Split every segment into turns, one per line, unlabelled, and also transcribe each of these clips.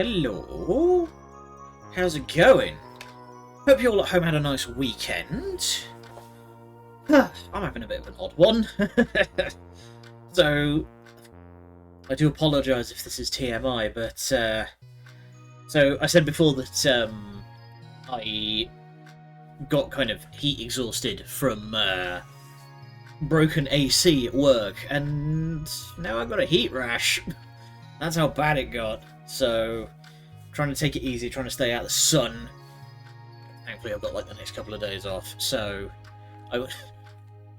Hello. How's it going? Hope you all at home had a nice weekend. I'm having a bit of an odd one. So, I do apologise if this is TMI, but so I said before that I got kind of heat exhausted from broken AC at work, and now I've got a heat rash. That's how bad it got. So, trying to take it easy, trying to stay out of the sun. Thankfully, I've got like the next couple of days off, so I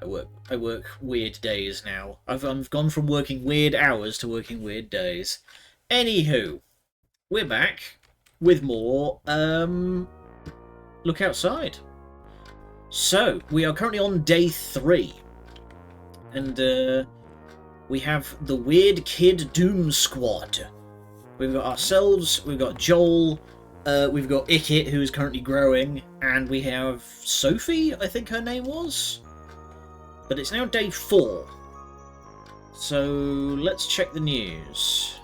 work weird days now. I've gone from working weird hours to working weird days. Anywho, we're back with more Look Outside. So, we are currently on day 3. And we have the Weird Kid Doom Squad. We've got ourselves, we've got Joel, we've got Ikit, who is currently growing, and we have Sophie, I think her name was? But it's now day 4. So let's check the news.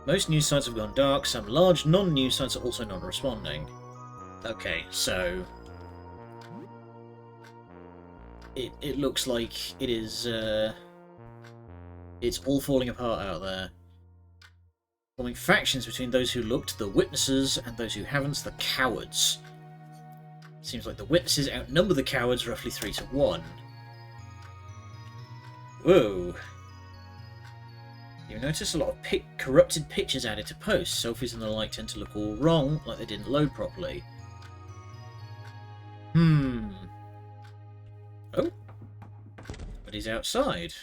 Most news sites have gone dark, some large non-news sites are also not responding. Okay, so it looks like it is it's all falling apart out there. Forming factions between those who looked, the witnesses, and those who haven't, the cowards. Seems like the witnesses outnumber the cowards roughly 3-1. Whoa. You notice a lot of corrupted pictures added to posts. Selfies and the like tend to look all wrong, like they didn't load properly. Oh. But he's outside.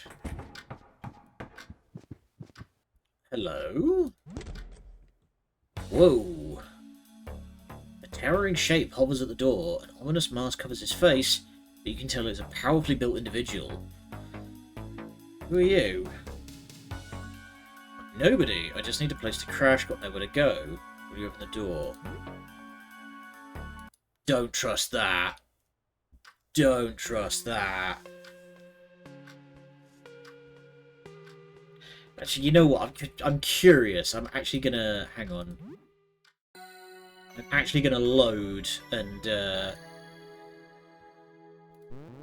Hello? Whoa. A towering shape hovers at the door. An ominous mask covers his face, but you can tell it's a powerfully built individual. Who are you? Nobody. I just need a place to crash, got nowhere to go. Will you open the door? Don't trust that. Don't trust that. Actually, you know what? I'm curious. I'm actually gonna... Hang on. I'm actually gonna load and... There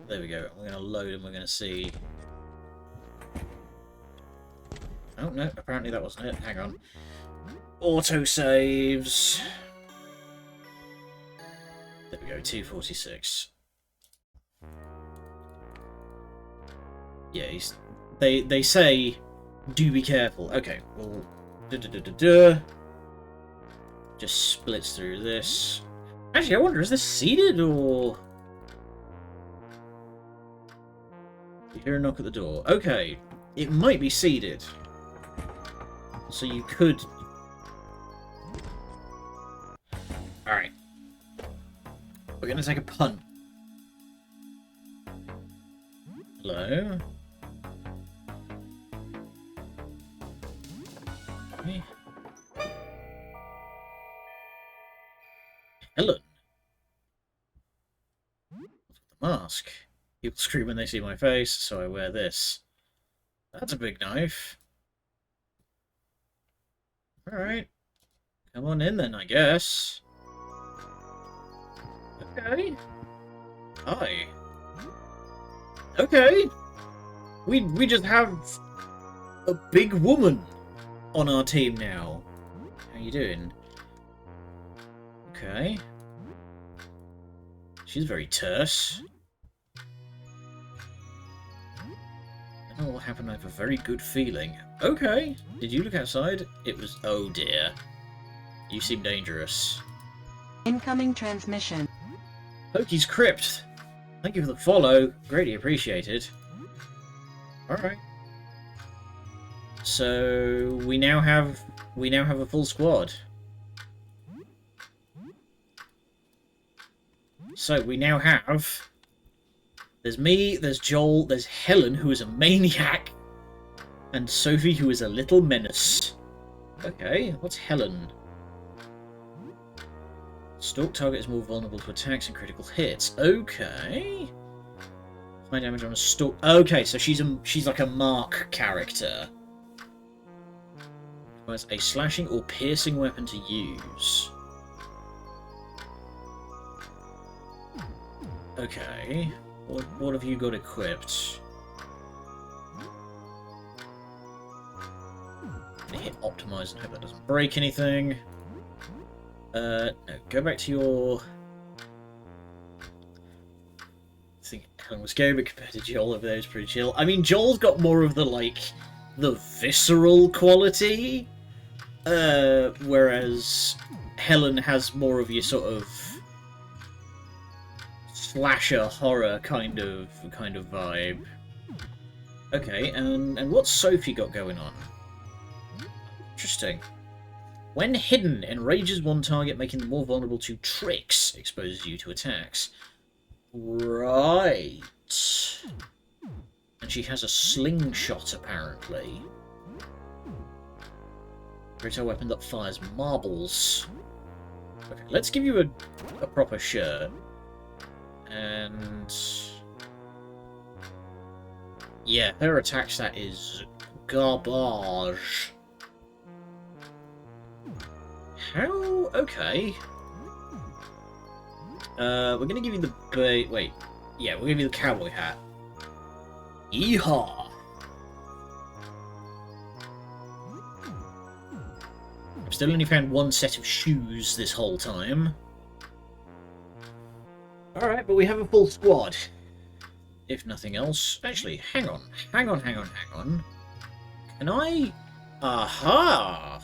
we go. We're gonna load and we're gonna see... Oh, no. Apparently that wasn't it. Hang on. Autosaves. There we go. 246. Yeah, they say... Do be careful. Okay, well... Just splits through this. Actually, I wonder, is this seeded, or... You hear a knock at the door. Okay, it might be seeded. So you could... Alright. We're gonna take a punt. Hello? Helen. The mask. People scream when they see my face, so I wear this. That's a big knife. Alright. Come on in then, I guess. Okay. Hi. Okay. We just have a big woman on our team now. How you doing? Okay. She's very terse. I don't know what happened. I have a very good feeling. Okay. Did you look outside? It was... Oh dear. You seem dangerous.
Incoming transmission.
Pokey's Crypt. Thank you for the follow. Greatly appreciated. Alright. So we now have a full squad. So we now have... There's me, there's Joel, there's Helen, who is a maniac, and Sophie, who is a little menace. Okay, what's Helen? Stalk target is more vulnerable to attacks and critical hits. Okay. High damage on a stalk. Okay, so she's like a mark character. Requires a slashing or piercing weapon to use. Okay. What have you got equipped? Hit optimize and hope that doesn't break anything. No, go back to your... I think Helen was going, but compared to Joel over there, it's pretty chill. I mean, Joel's got more of the, like, the visceral quality, whereas Helen has more of your sort of slasher horror kind of vibe. Okay, and what's Sophie got going on? Interesting. When hidden, enrages one target, making them more vulnerable to tricks, exposes you to attacks. Right. And she has a slingshot, apparently. It's a weapon that fires marbles. Okay, let's give you a proper shirt. And... yeah, her attack stat is garbage. How? Okay. We're gonna give you the wait. Yeah, we'll give you the cowboy hat. Yeehaw! I've still only found one set of shoes this whole time. Alright, but we have a full squad. If nothing else. Actually, hang on. Can I... aha!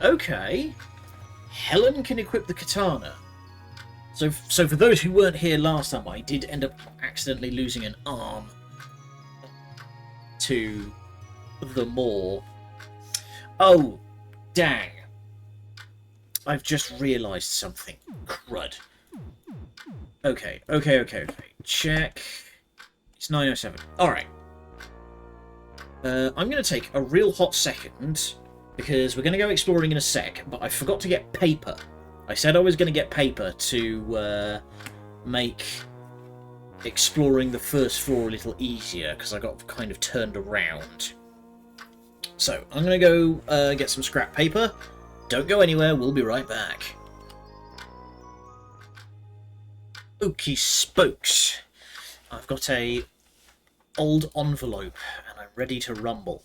Okay. Helen can equip the katana. So for those who weren't here last time, I did end up accidentally losing an arm to the maw. Oh, dang. I've just realised something. Crud. Okay. Check. It's 9:07. Alright. I'm going to take a real hot second, because we're going to go exploring in a sec, but I forgot to get paper. I said I was going to get paper to make exploring the first floor a little easier, because I got kind of turned around. So, I'm going to go get some scrap paper. Don't go anywhere, we'll be right back. Okie spokes. I've got a old envelope, and I'm ready to rumble.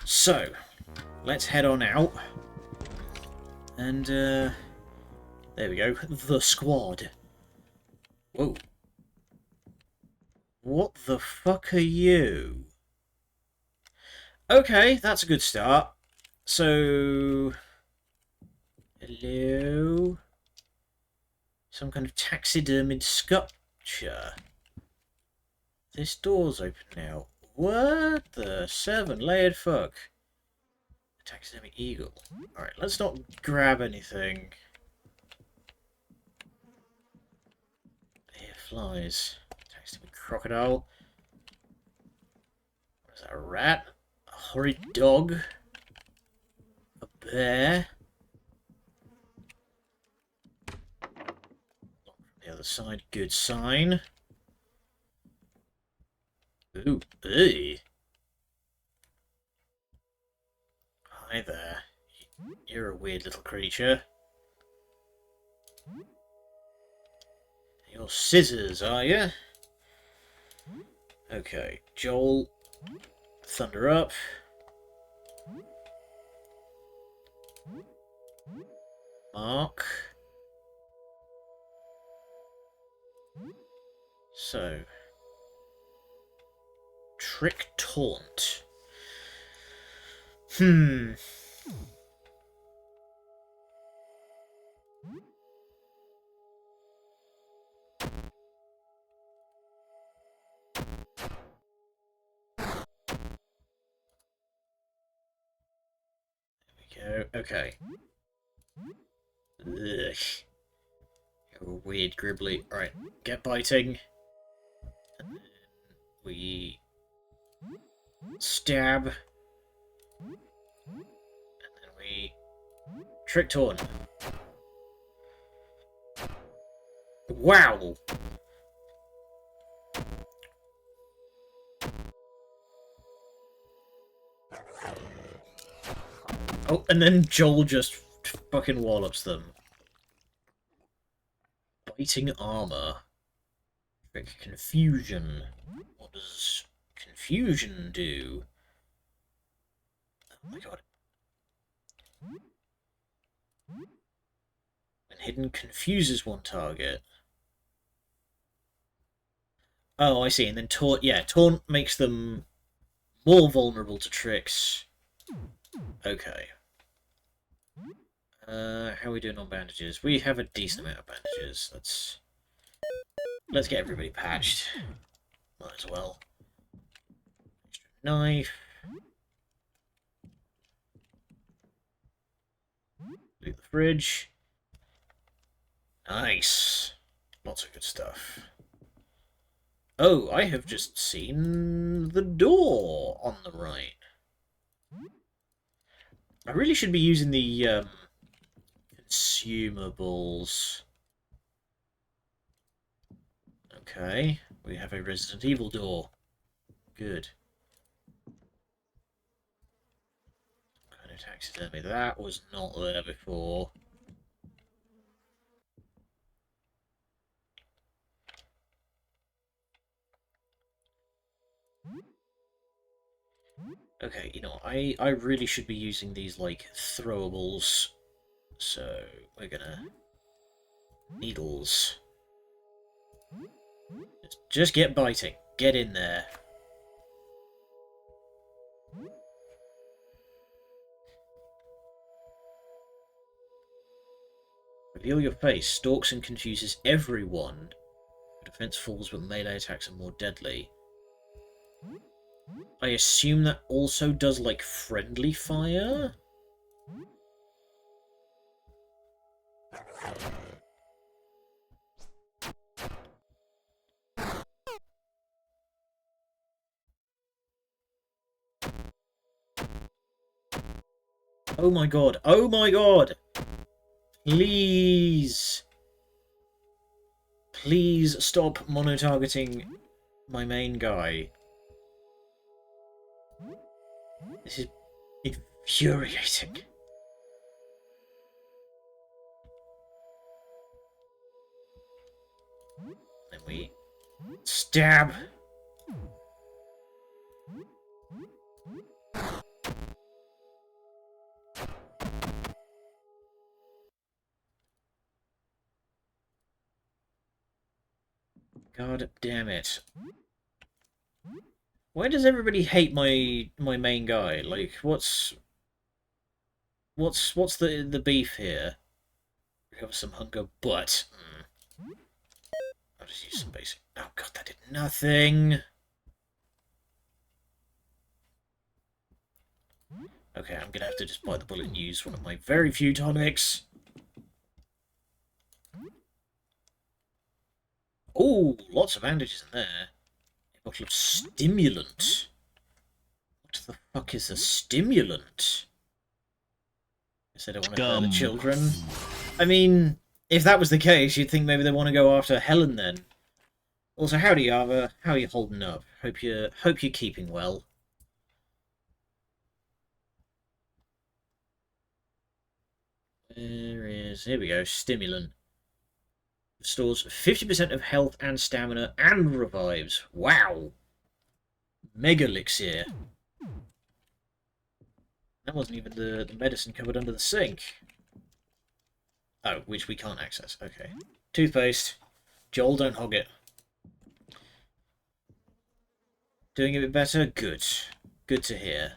So, let's head on out. And, there we go. The squad. Whoa. What the fuck are you? Okay, that's a good start. So... hello? Some kind of taxidermied sculpture. This door's open now. What the 7-layered fuck? A taxidermy eagle. Alright, let's not grab anything. Here flies. Taxidermy crocodile. What is that, a rat? A horrid dog? A bear? The other side, good sign. Ooh, hey. Hi there. You're a weird little creature. You're scissors, are you? Okay, Joel. Thunder up. Mark. So, trick taunt. There we go. Okay. Ugh. You're weird, gribbly. Alright, get biting. And then we stab. And then we trick taunt. Wow! Oh, and then Joel just fucking wallops them. Biting armor. Trick confusion. What does confusion do? Oh my god. When hidden confuses one target. Oh, I see. And then taunt, yeah, taunt makes them more vulnerable to tricks. Okay. How are we doing on bandages? We have a decent amount of bandages. Let's get everybody patched. Might as well. Extra knife. Loot the fridge. Nice. Lots of good stuff. Oh, I have just seen the door on the right. I really should be using the consumables. Okay, we have a Resident Evil door. Good. Kind of taxidermy. That was not there before. Okay, you know, I really should be using these, like, throwables. So, we're gonna... Needles. Just get biting. Get in there. Reveal your face. Stalks and confuses everyone. Defense falls, but melee attacks are more deadly. I assume that also does, like, friendly fire? Oh my god. Oh my god! Please! Please stop mono-targeting my main guy. This is infuriating. Then we stab. God damn it. Why does everybody hate my main guy? Like, what's the beef here? Recover some hunger, but I'll just use some basic. Oh god, that did nothing. Okay, I'm gonna have to just bite the bullet and use one of my very few tonics. Oh, lots of bandages in there. A bottle of stimulant. What the fuck is a stimulant? Guess I don't want to hurt the children. I mean, if that was the case, you'd think maybe they want to go after Helen then. Also, howdy, Yava. How are you holding up? Hope you're keeping well. Here we go, stimulant. Restores 50% of health and stamina and revives. Wow! Mega elixir. That wasn't even the medicine covered under the sink. Oh, which we can't access. Okay. Toothpaste. Joel, don't hog it. Doing a bit better? Good. Good to hear.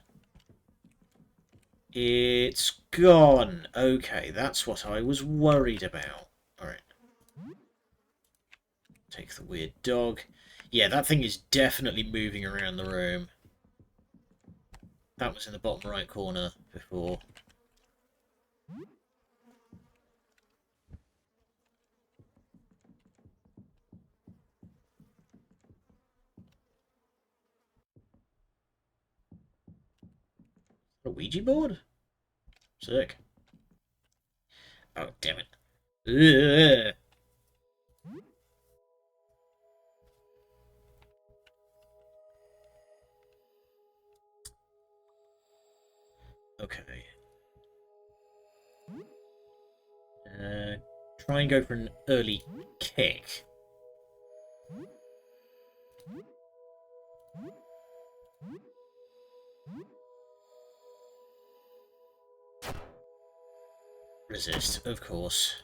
It's gone. Okay, that's what I was worried about. Alright. Take the weird dog. Yeah, that thing is definitely moving around the room. That was in the bottom right corner before. A Ouija board? Sick. Oh, damn it. Ugh. Okay. Try and go for an early kick. Resist, of course.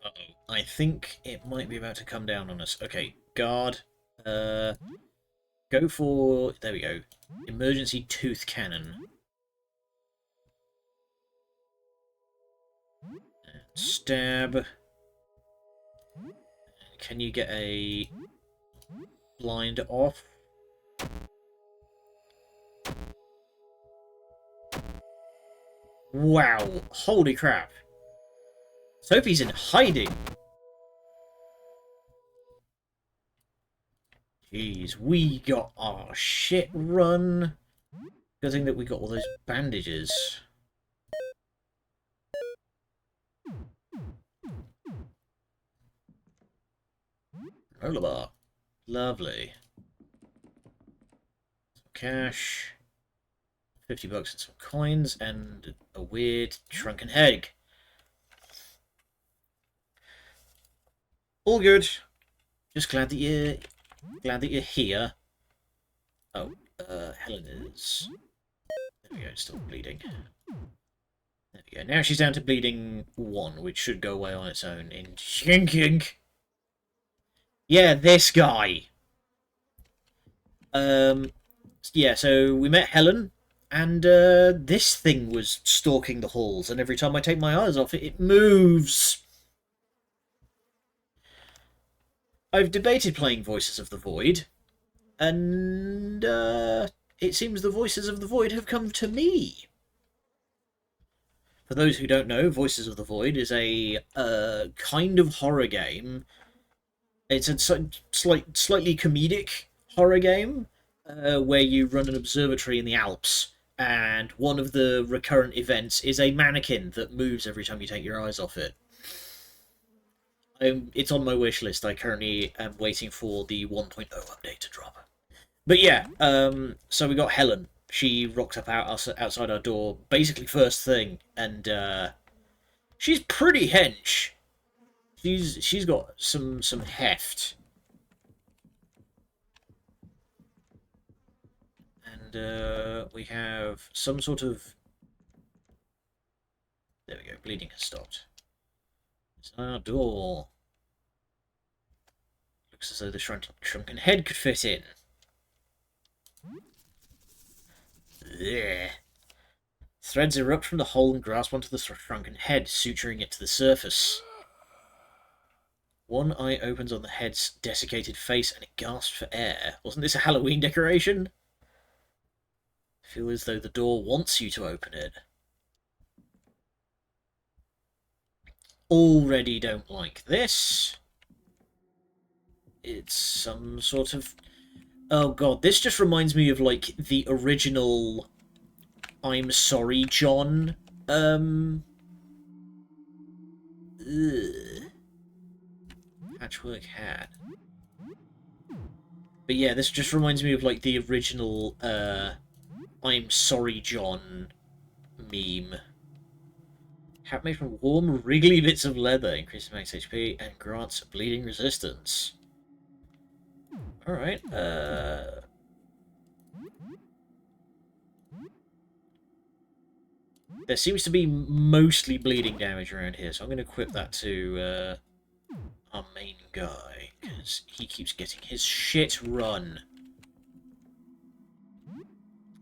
Uh-oh. I think it might be about to come down on us. Okay, guard. Go for... There we go. Emergency tooth cannon. And stab. Can you get a blind off? Wow. Holy crap. Sophie's in hiding. Jeez, we got our shit run. Good thing that we got all those bandages. Roller bar. Lovely. Some cash. 50 bucks and some coins, and a weird shrunken egg. All good. Just glad that you're here. Oh, Helen is... There we go, still bleeding. There we go. Now she's down to bleeding 1, which should go away on its own in shinking. Yeah, this guy. Yeah, so we met Helen, and this thing was stalking the halls, and every time I take my eyes off it, it moves. I've debated playing Voices of the Void, and it seems the Voices of the Void have come to me. For those who don't know, Voices of the Void is a kind of horror game. It's a slightly comedic horror game where you run an observatory in the Alps, and one of the recurrent events is a mannequin that moves every time you take your eyes off it. It's on my wish list. I currently am waiting for the 1.0 update to drop. But yeah, so we got Helen. She rocked up outside our door, basically first thing, and she's pretty hench. She's got some heft. And we have some sort of... There we go, bleeding has stopped. It's our door. Looks as though the shrunken head could fit in. There. Threads erupt from the hole and grasp onto the shrunken head, suturing it to the surface. One eye opens on the head's desiccated face and it gasps for air. Wasn't this a Halloween decoration? I feel as though the door wants you to open it. Already don't like this. It's some sort of... Oh god, this just reminds me of, like, the original I'm Sorry, John, Patchwork hat. But yeah, this just reminds me of, like, the original, I'm Sorry, John meme. Hat made from warm, wriggly bits of leather, increases max HP, and grants bleeding resistance. Alright, there seems to be mostly bleeding damage around here, so I'm going to equip that to our main guy, because he keeps getting his shit run.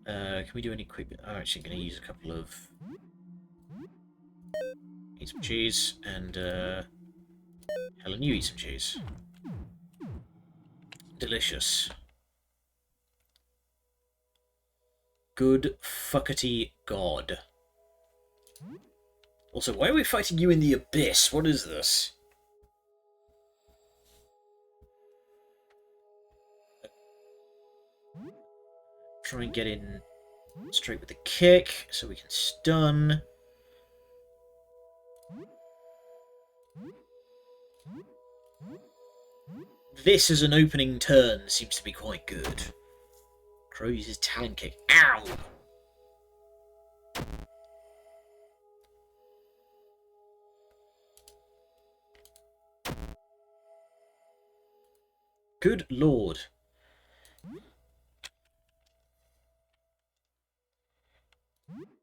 Can we do any quick... I'm actually going to use a couple of... Eat some cheese, and Helen, you eat some cheese. Delicious. Good fuckety god. Also, why are we fighting you in the abyss? What is this? Try and get in straight with the kick, so we can stun. This as an opening turn seems to be quite good. Crow uses talon kick. Ow! Good lord.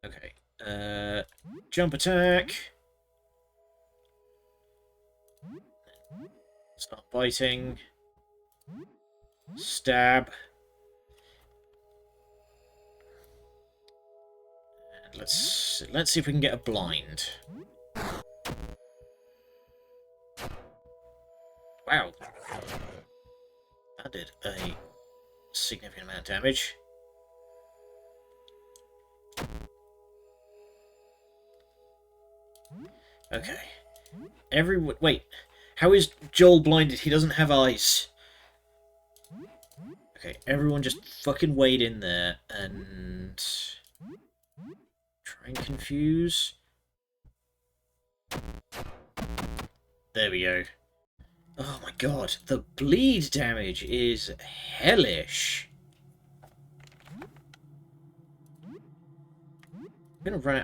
Okay. Jump attack. Start biting. Stab. And let's see if we can get a blind. Wow. That did a significant amount of damage. Okay. Everyone, wait. How is Joel blinded? He doesn't have eyes. Okay, everyone just fucking wade in there and try and confuse. There we go. Oh my god, the bleed damage is hellish. I'm gonna run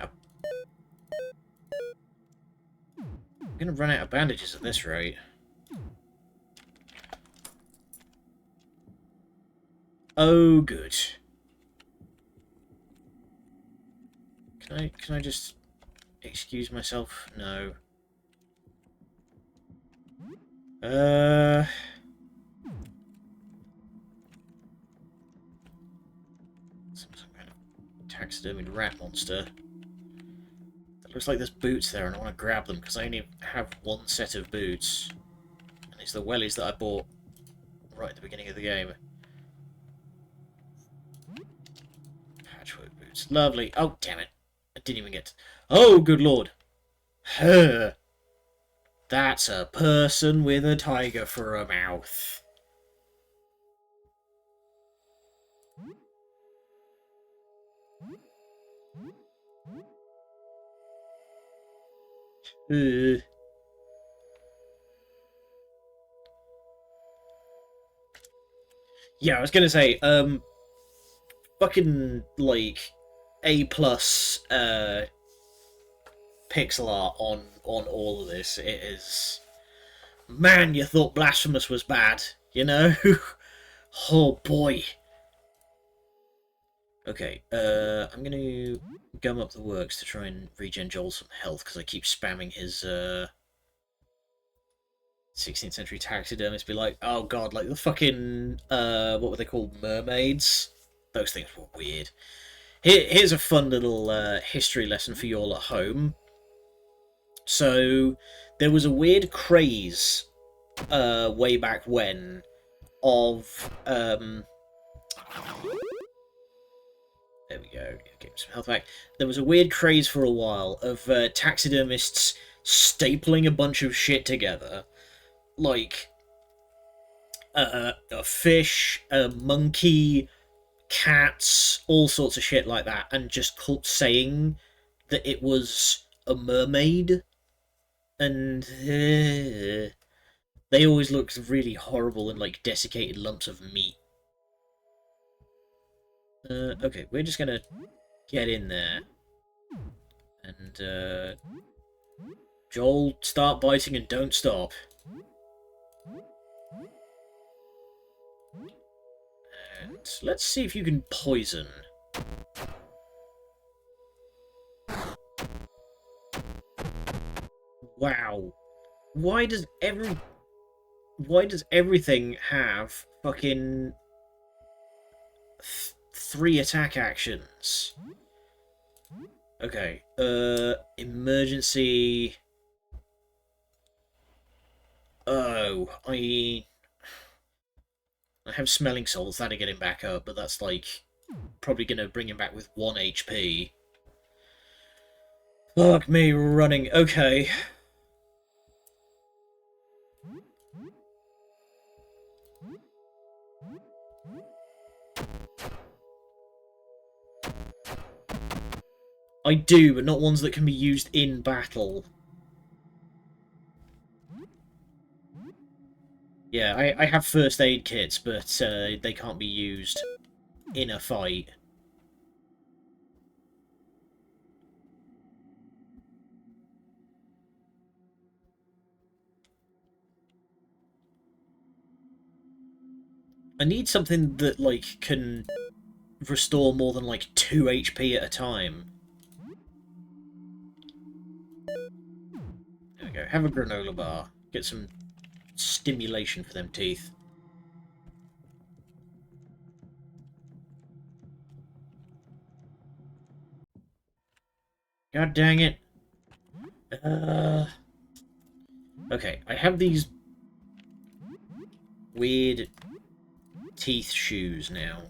out of bandages at this rate. Oh, good. Can I just excuse myself? No. Some kind of taxidermied rat monster. It looks like there's boots there, and I want to grab them because I only have one set of boots, and it's the wellies that I bought right at the beginning of the game. Patchwork boots, lovely. Oh damn it! I didn't even get. Oh good lord! Her. That's a person with a tiger for a mouth. Yeah, I was gonna say, fucking like A plus pixel art on all of this. It is, man. You thought Blasphemous was bad, you know? Oh boy. Okay, I'm gonna gum up the works to try and regen Joel some health because I keep spamming his 16th century taxidermist. Be like, oh god, like the fucking what were they called, mermaids? Those things were weird. Here's a fun little history lesson for you all at home. So there was a weird craze way back when of there we go, get some health back. There was a weird craze for a while of taxidermists stapling a bunch of shit together, like a fish, a monkey, cats, all sorts of shit like that, and just saying that it was a mermaid, and they always looked really horrible and like desiccated lumps of meat. Okay, we're just gonna get in there. And, Joel, start biting and don't stop. And let's see if you can poison. Wow. Why does everything have fucking 3 attack actions? Okay, emergency. Oh, I have smelling salts, that'll get him back up, but that's like probably gonna bring him back with 1 HP. Fuck me running. Okay. I do, but not ones that can be used in battle. Yeah, I have first aid kits, but they can't be used. in a fight. I need something that, like, can restore more than, like, 2 HP at a time. There we go. Have a granola bar. Get some stimulation for them teeth. God dang it. Okay, I have these weird teeth shoes now.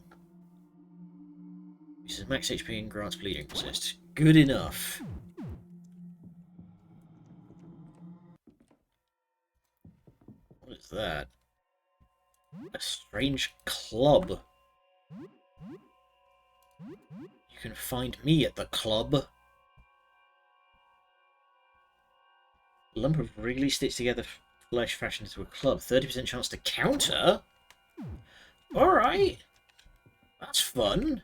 This is max HP and grants bleeding resist. Good enough. What is that? A strange club. You can find me at the club. A lump of wriggly stitched together flesh fashioned into a club. 30% chance to counter? Alright. That's fun.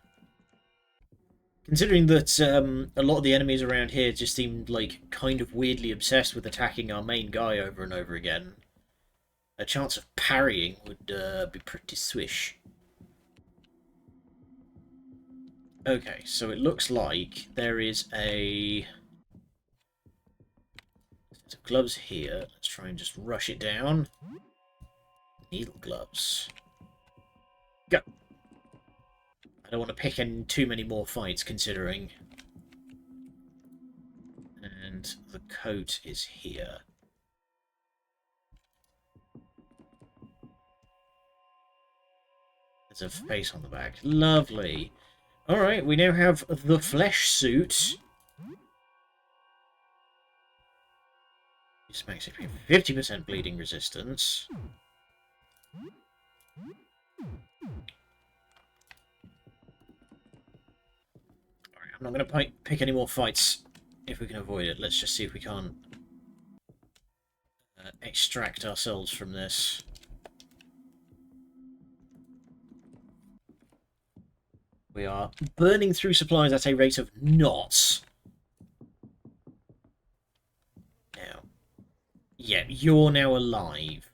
Considering that a lot of the enemies around here just seemed like kind of weirdly obsessed with attacking our main guy over and over again, a chance of parrying would be pretty swish. Okay, so it looks like there is a set of gloves here. Let's try and just rush it down. Needle gloves. Go! I don't want to pick in too many more fights, considering. And the coat is here. There's a face on the back. Lovely. Alright, we now have the flesh suit. This makes it 50% bleeding resistance. Alright, I'm not going to pick any more fights if we can avoid it. Let's just see if we can't extract ourselves from this. We are burning through supplies at a rate of knots. Now, yeah, you're now alive.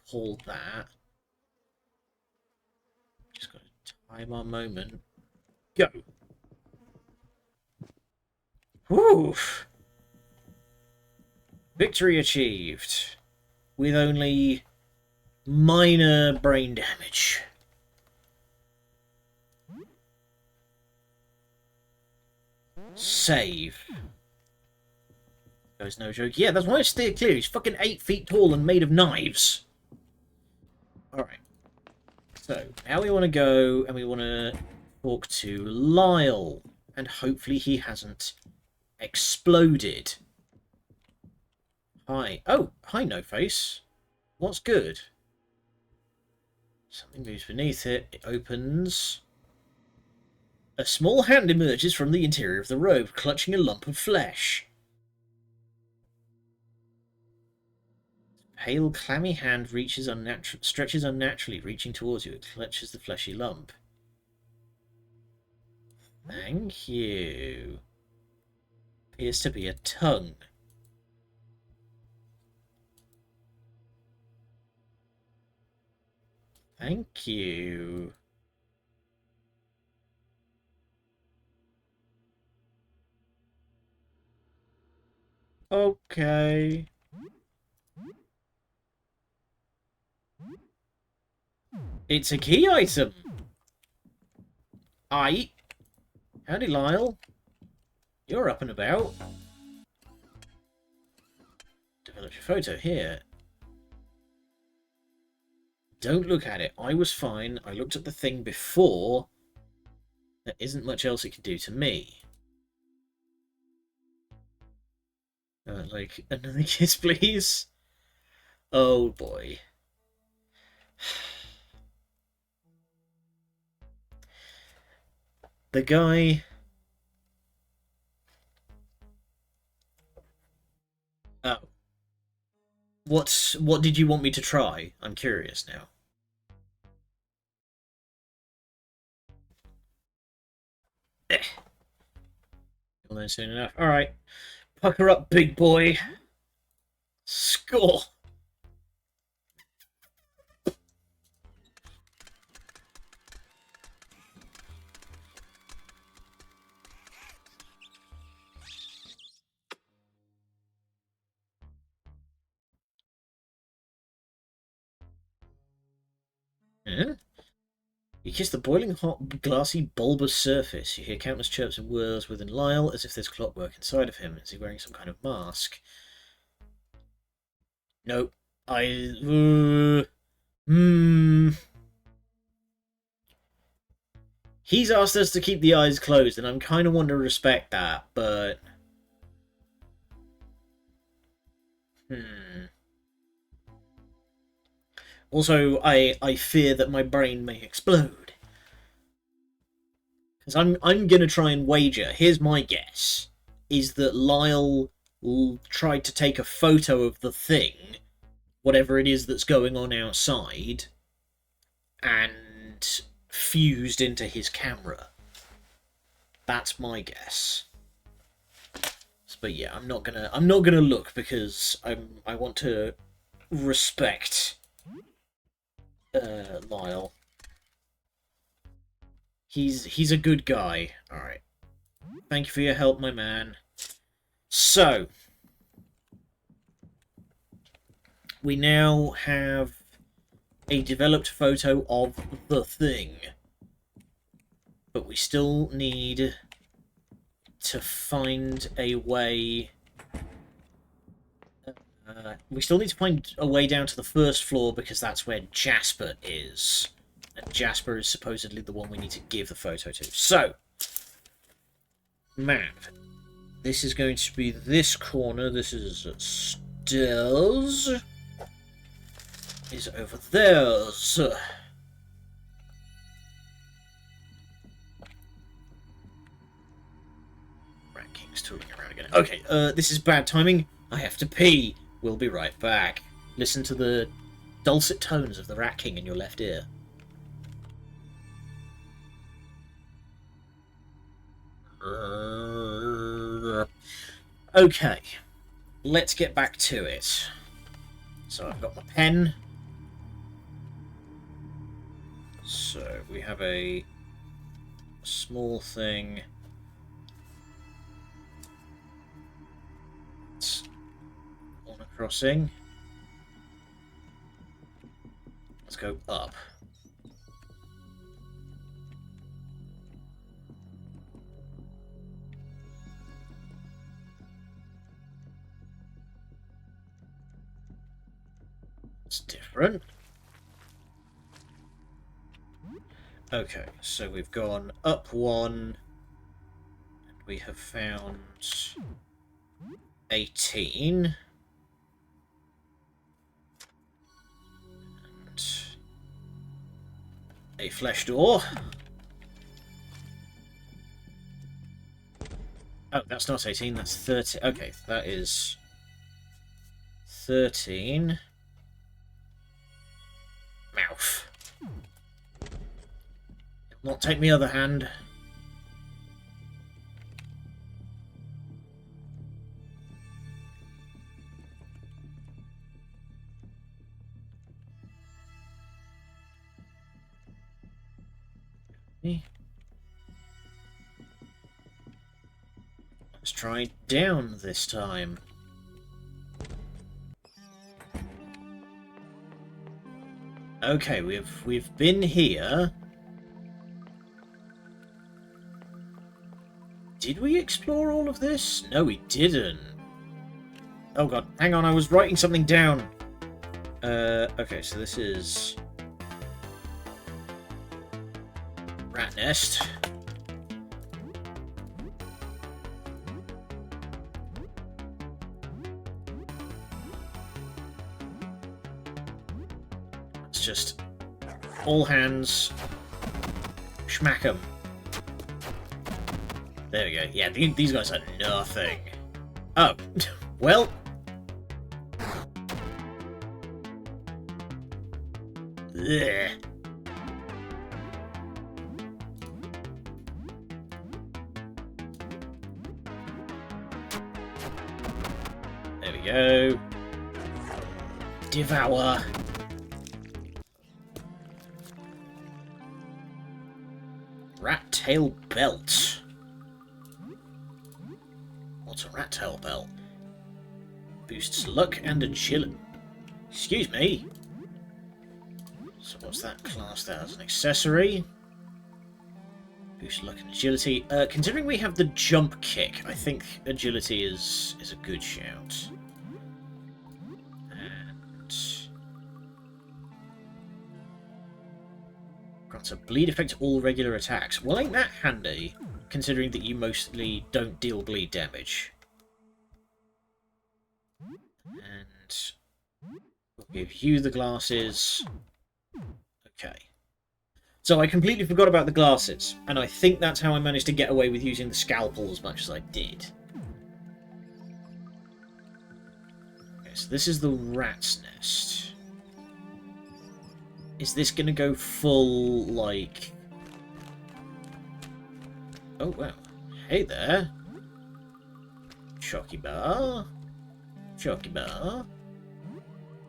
Call that. Just got to time our moment. Go. Whew. Victory achieved. With only minor brain damage. Save. There's no joke. Yeah, that's why I steer clear. He's fucking 8 feet tall and made of knives. Alright. So, now we want to go and we want to talk to Lyle. And hopefully he hasn't exploded. Hi. Oh, hi, No Face. What's good? Something moves beneath it. It opens. A small hand emerges from the interior of the robe, clutching a lump of flesh. Pale, clammy hand stretches unnaturally, reaching towards you. It clutches the fleshy lump. Thank you. Appears to be a tongue. Thank you. Okay. It's a key item. Aye. Howdy, Lyle. You're up and about. Develop your photo here. Don't look at it. I was fine. I looked at the thing before. There isn't much else it can do to me. Like, another kiss, please? Oh, boy. The guy... Oh. What did you want me to try? I'm curious now. Well, then soon enough. Alright. Pucker up, big boy. Score! Huh? You kiss the boiling hot, glassy, bulbous surface. You hear countless chirps and whirs within Lyle, as if there's clockwork inside of him. Is he wearing some kind of mask? Nope. He's asked us to keep the eyes closed, and I'm kind of want to respect that, but... Also, I fear that my brain may explode. Because I'm going to try and wager, here's my guess, is that Lyle tried to take a photo of the thing, whatever it is that's going on outside, and fused into his camera. That's my guess. But yeah, I'm not gonna look because I want to respect Lyle. He's a good guy. Alright. Thank you for your help, my man. So we now have a developed photo of the thing. But we still need to find a way... we still need to find a way down to the first floor because that's where Jasper is. And Jasper is supposedly the one we need to give the photo to. So, map. This is going to be this corner. This is stairs. Is over there. So. Rat King's tooling around again. Okay, this is bad timing. I have to pee. We'll be right back. Listen to the dulcet tones of the Rat King in your left ear. Okay, let's get back to it. So I've got my pen. So we have a small thing. It's corner crossing. Let's go up. It's different. Okay, so we've gone up one, and we have found 18. And a flesh door. Oh, that's not 18, that's 30. Okay, that is 13. Mouth. It'll not take me other hand. Let's try down this time. Okay, we've been here. Did we explore all of this? No, we didn't. Oh god, hang on, I was writing something down. Okay, so this is rat nest. It's just all hands, smack 'em. There we go. Yeah, these guys are nothing. Oh, well. Ugh. we go. Devour. Rat tail belt. What's a rat tail belt? Boosts luck and agility. Excuse me. So what's that class there as an accessory? Boosts luck and agility. Considering we have the jump kick, I think agility is a good shout. And grants a bleed effect to all regular attacks. Well, ain't that handy, considering that you mostly don't deal bleed damage. And we'll give you the glasses. Okay. So I completely forgot about the glasses, and I think that's how I managed to get away with using the scalpel as much as I did. Okay, so this is the rat's nest. Is this going to go full, like... Oh, wow. Hey there. Chalky bar. Chalky bar.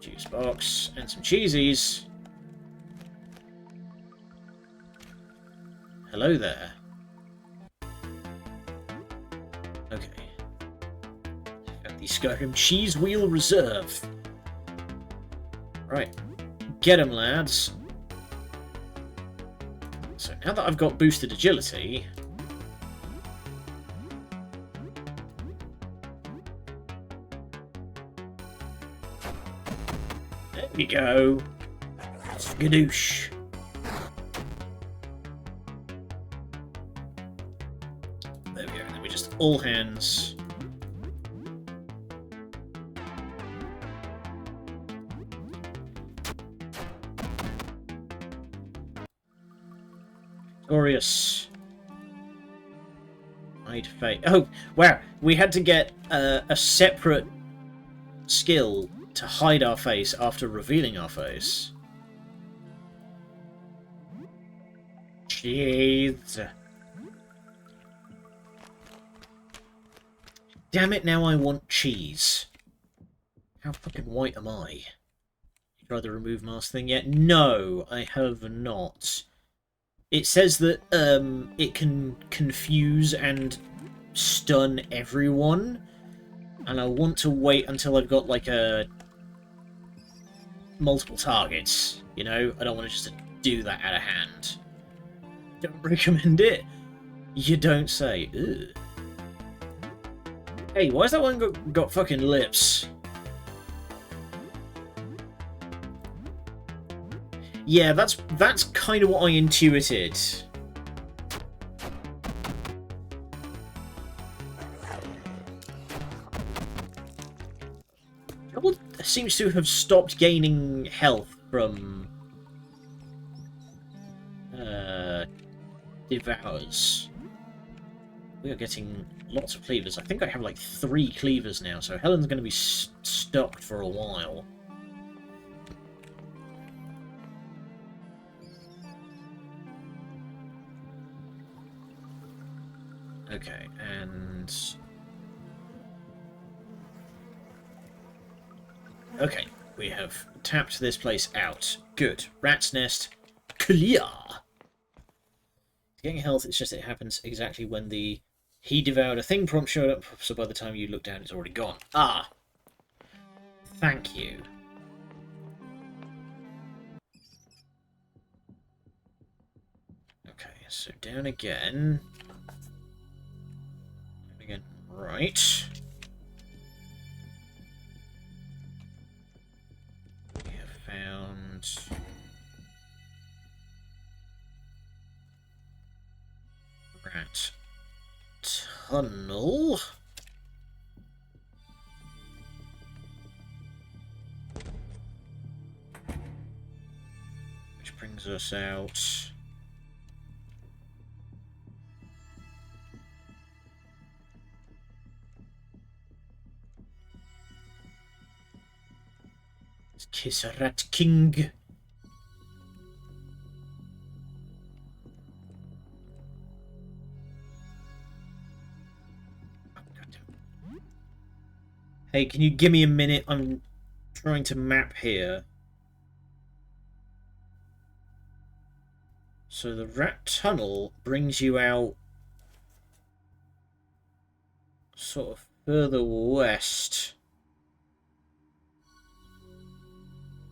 Juice box. And some cheesies. Hello there. Okay. Got the Skyrim Cheese Wheel Reserve. Right. Get 'em, lads. So now that I've got boosted agility... There we go. Skadoosh. There we go, and then we just all hands. Glorious. Hide fate. Oh, wow. We had to get a separate skill to hide our face after revealing our face. Jeez. Damn it, now I want cheese. How fucking white am I? You tried the remove mask thing yet? No, I have not. It says that it can confuse and stun everyone, and I want to wait until I've got like a multiple targets. You know, I don't want to just do that out of hand. Don't recommend it. You don't say. Ugh. Hey, why's that one got fucking lips? Yeah, that's kind of what I intuited. Trouble seems to have stopped gaining health from Devours. We are getting lots of cleavers. I think I have like 3 cleavers now, so Helen's going to be stocked for a while. Okay, and... Okay, we have tapped this place out. Good. Rat's nest, clear! Getting health, it's just it happens exactly when the he devoured a thing prompt showed up, so by the time you look down it's already gone. Ah! Thank you. Okay, so down again. Down again, right. We have found... Rat tunnel. Which brings us out. Let's kiss a rat king. Hey, can you give me a minute? I'm trying to map here. So the rat tunnel brings you out sort of further west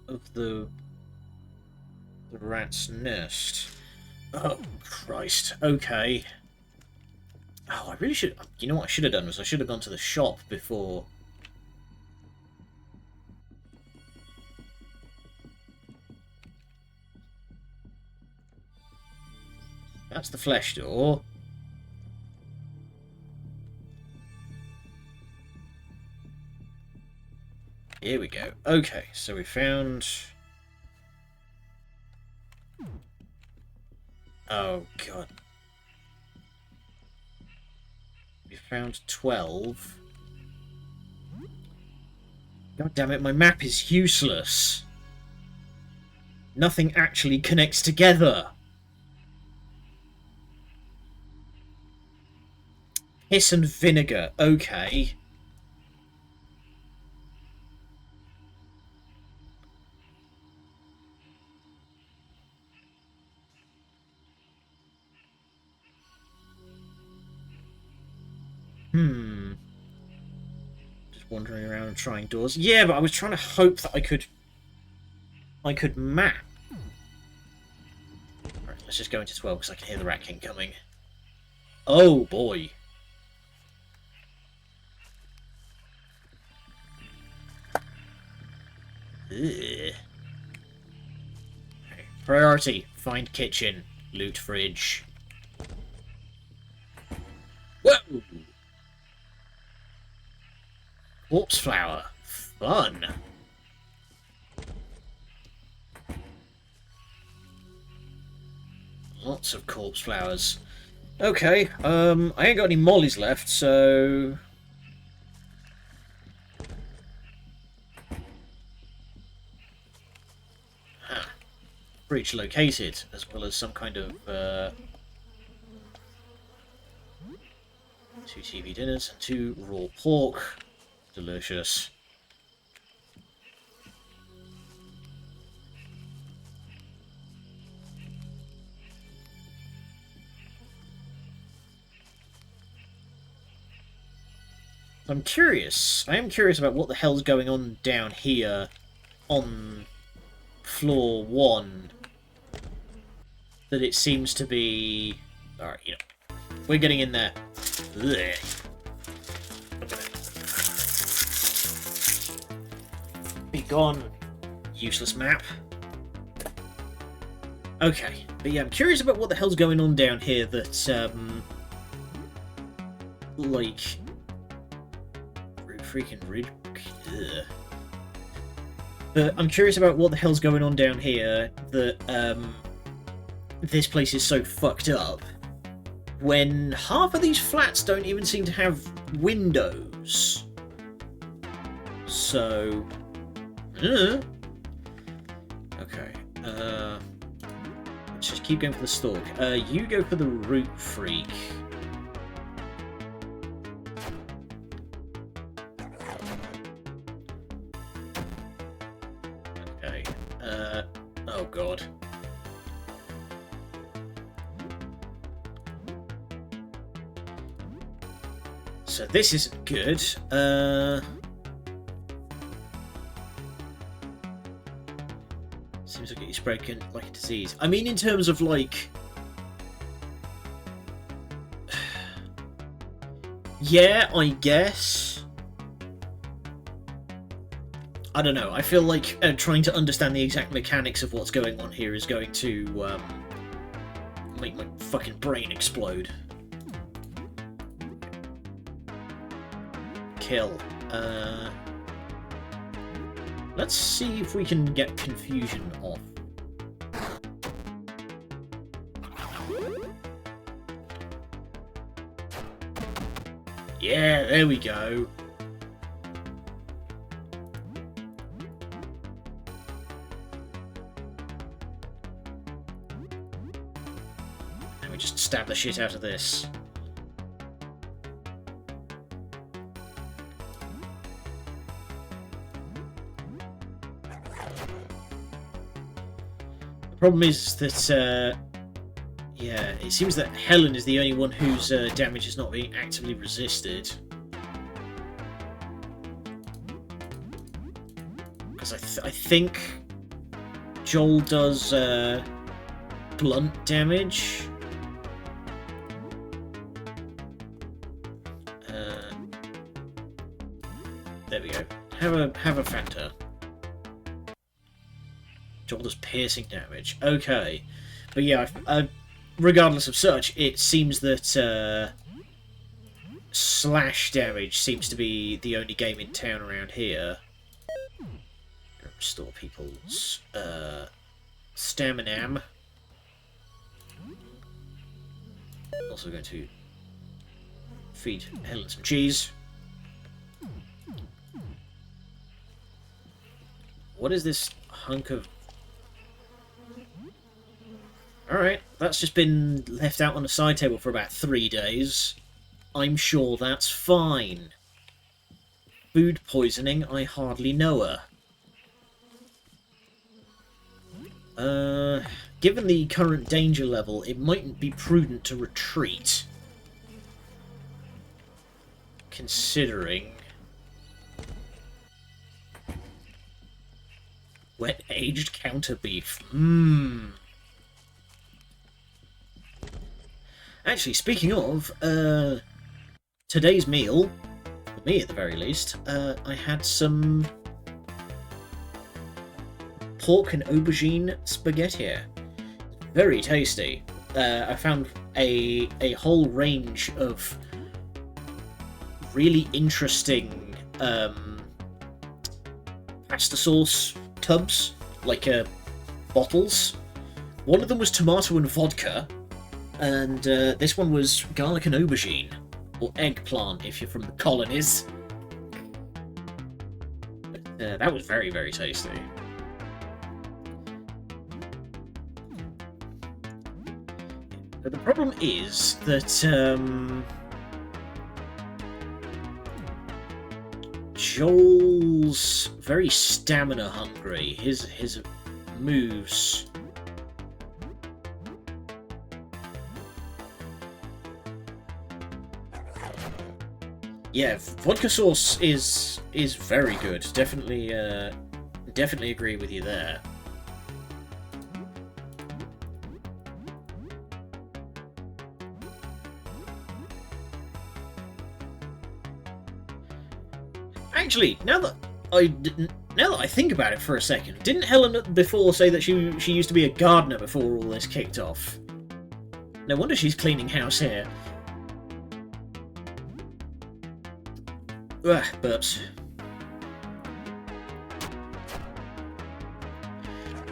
of the rat's nest. Oh, Christ. Okay. Oh, I really should... You know what I should have done was I should have gone to the shop before... That's the flesh door. Here we go. Okay, so we found... Oh, God. We found 12. God damn it, my map is useless. Nothing actually connects together. Piss and vinegar. Okay. Just wandering around and trying doors. Yeah, but I was trying to hope that I could map. Alright, let's just go into 12 because I can hear the Rat King coming. Oh boy. Ugh. Okay. Priority: find kitchen, loot fridge. Whoa! Corpse flower. Fun. Lots of corpse flowers. Okay, I ain't got any mollies left, so... Ah. Breach located, as well as some kind of, 2 TV dinners and 2 raw pork. Delicious. I'm curious. I am curious about what the hell's going on down here on floor 1. That it seems to be... Alright, you know. We're getting in there. Ugh. Be gone, useless map. Okay, but yeah, I'm curious about what the hell's going on down here that, like... Freaking rude. Ugh. But I'm curious about what the hell's going on down here that, this place is so fucked up when half of these flats don't even seem to have windows. So... Okay. Let's just keep going for the stalk. You go for the root freak. Okay. Oh god. So this isn't good. Seems like it's broken like a disease. I mean, in terms of like... Yeah, I guess. I don't know. I feel like trying to understand the exact mechanics of what's going on here is going to make my fucking brain explode. Kill. Let's see if we can get confusion off. Yeah, there we go. And we just stab the shit out of this. The problem is that, yeah, it seems that Helen is the only one whose damage is not being actively resisted. Because I think Joel does blunt damage. There we go. Have a Fanta. Joel does piercing damage. Okay. But yeah, regardless of such, it seems that slash damage seems to be the only game in town around here. Restore people's stamina. Also going to feed Helen some cheese. What is this hunk of... Alright, that's just been left out on a side table for about 3 days. I'm sure that's fine. Food poisoning, I hardly know her. Given the current danger level, it mightn't be prudent to retreat. Considering... Wet-aged counter beef. Actually, speaking of, today's meal, for me at the very least, I had some pork and aubergine spaghetti. Very tasty. I found a whole range of really interesting pasta sauce tubs, like bottles. One of them was tomato and vodka, and this one was garlic and aubergine, or eggplant if you're from the colonies. That was very, very tasty. But the problem is that Joel's very stamina hungry. His moves. Yeah, vodka sauce is very good. Definitely agree with you there. Actually, now that I think about it for a second, didn't Helen before say that she used to be a gardener before all this kicked off? No wonder she's cleaning house here. Ugh, burps.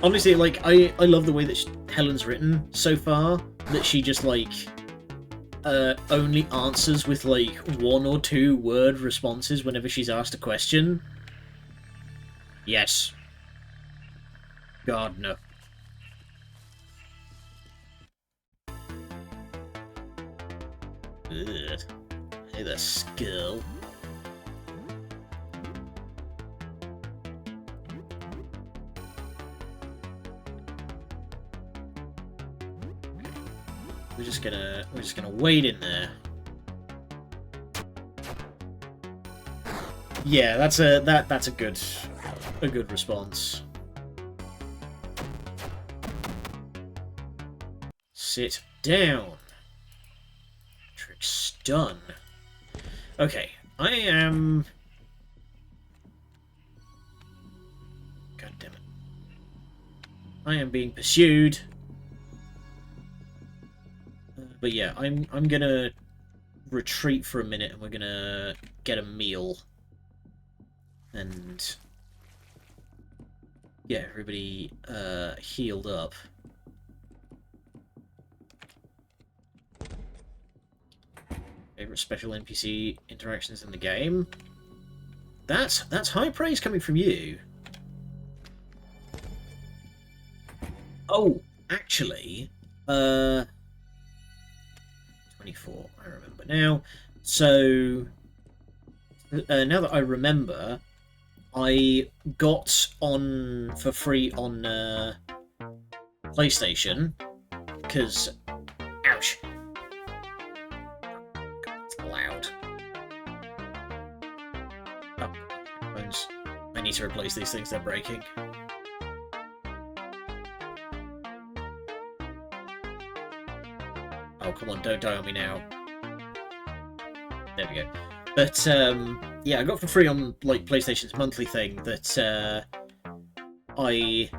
Honestly, like, I love the way that Helen's written so far, that she just, like, only answers with, like, 1 or 2 word responses whenever she's asked a question. Yes. Gardener. Ugh. Hey there, skill. We're just gonna wait in there. Yeah, that's a good response. Sit down. Trick's done. Okay, I am... God damn it. I am being pursued. But yeah, I'm gonna retreat for a minute and we're gonna get a meal. And yeah, everybody healed up. Favorite special NPC interactions in the game? That's high praise coming from you. Oh, actually, 24, I remember now. So, now that I remember, I got on for free on PlayStation, because... Ouch! It's loud. Oh, headphones. I need to replace these things, they're breaking. Oh, come on, don't die on me now. There we go. But, yeah, I got for free on, like, PlayStation's monthly thing that, like,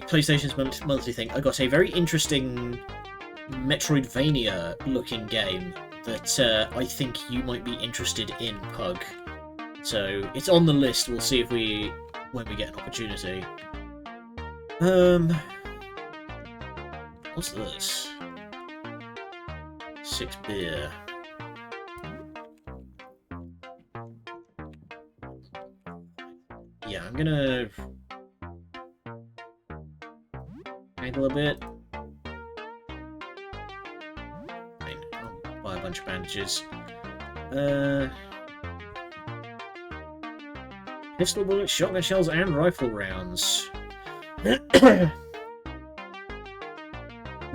PlayStation's monthly thing, I got a very interesting Metroidvania-looking game that, I think you might be interested in, Pug. So, it's on the list, we'll see if when we get an opportunity. What's this? 6 beer. Yeah, I'm gonna angle a bit. Fine, I'll buy a bunch of bandages. Pistol bullets, shotgun shells, and rifle rounds.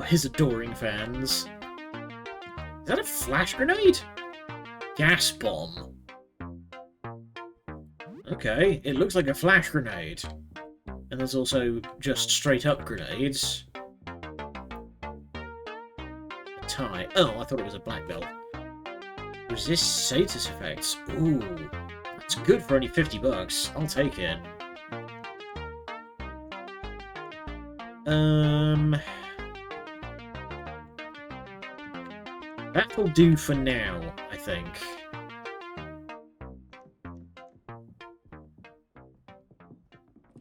His adoring fans. Is that a flash grenade? Gas bomb. Okay, it looks like a flash grenade. And there's also just straight up grenades. A tie. Oh, I thought it was a black belt. Resist status effects. Ooh. That's good for only $50. I'll take it. That'll do for now, I think.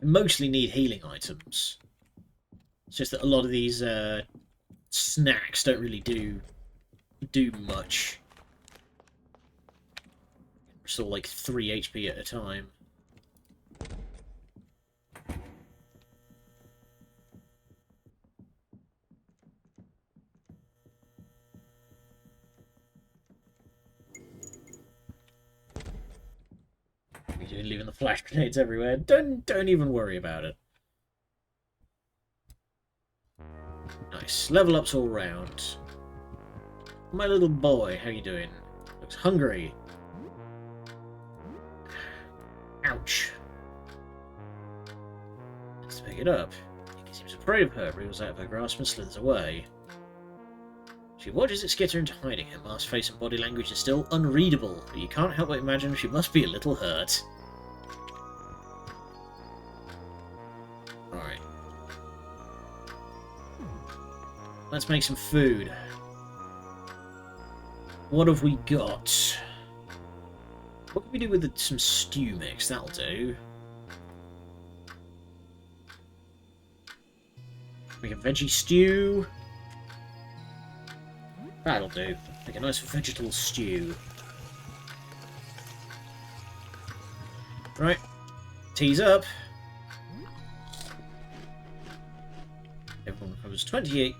I mostly need healing items. It's just that a lot of these snacks don't really do much. Restore like 3 HP at a time. You're leaving the flash grenades everywhere. Don't even worry about it. Nice. Level ups all round. My little boy, how you doing? Looks hungry. Ouch. Let's pick it up. He seems afraid of her, wriggles out of her grasp and slithers away. She watches it skitter into hiding. Her masked face and body language is still unreadable, but you can't help but imagine she must be a little hurt. Alright. Let's make some food. What have we got? What can we do with some stew mix? That'll do. Make a veggie stew. That'll do. Make a nice vegetable stew. Right. Tease up. Everyone recovers 26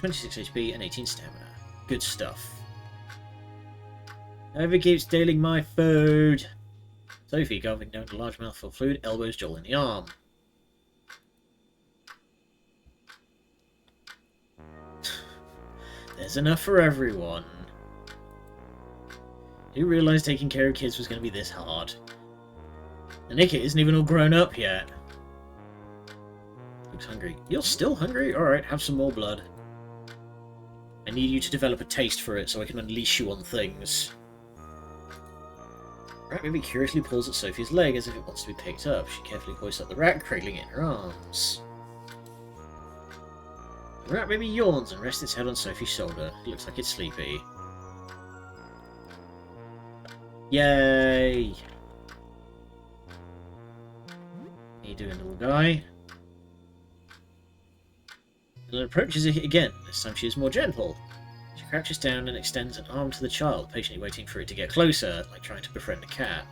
HP and 18 stamina. Good stuff. Whoever keeps stealing my food. Sophie, gulping down a large mouthful of food, elbows Joel in the arm. There's enough for everyone. Who realised taking care of kids was going to be this hard? And Nickit isn't even all grown up yet. Looks hungry. You're still hungry? Alright, have some more blood. I need you to develop a taste for it so I can unleash you on things. Rat Baby curiously pulls at Sophie's leg as if it wants to be picked up. She carefully hoists up the rat, cradling it in her arms. The Rat Baby yawns and rests its head on Sophie's shoulder. It looks like it's sleepy. Yay! How you doing, little guy? And it approaches it again. This time she is more gentle. She crouches down and extends an arm to the child, patiently waiting for it to get closer, like trying to befriend a cat.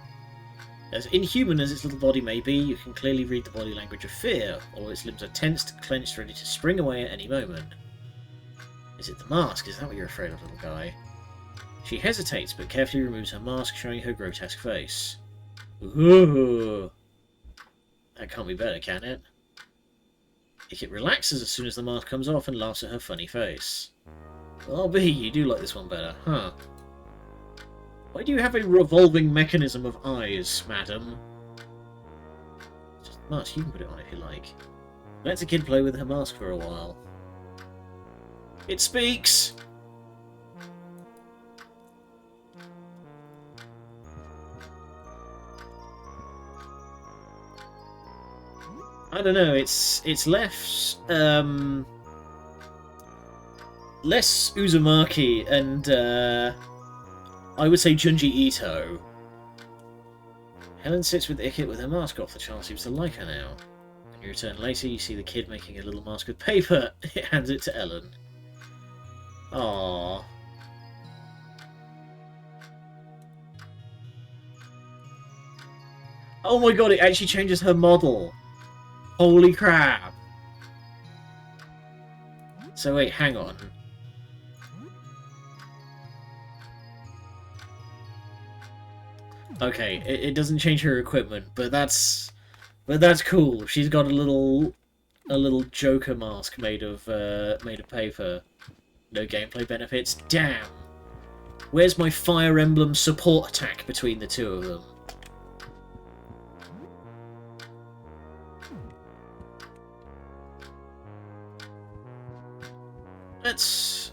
As inhuman as its little body may be, you can clearly read the body language of fear. All its limbs are tensed, clenched, ready to spring away at any moment. Is it the mask? Is that what you're afraid of, little guy? She hesitates, but carefully removes her mask, showing her grotesque face. Ooh. That can't be better, can it? It relaxes as soon as the mask comes off and laughs at her funny face. Well, B, you do like this one better, huh? Why do you have a revolving mechanism of eyes, madam? It's just a mask, you can put it on if you like. Let the kid play with her mask for a while. It speaks! I don't know, it's less less Uzumaki and I would say Junji Ito. Helen sits with Ikit with her mask off. The child seems to like her now. When you return later, you see the kid making a little mask with paper. It hands it to Ellen. Aww. Oh my god, it actually changes her model. Holy crap. So wait, hang on. Okay, it doesn't change her equipment, but that's cool. She's got a little Joker mask made of paper. No gameplay benefits. Damn. Where's my Fire Emblem support attack between the two of them? Let's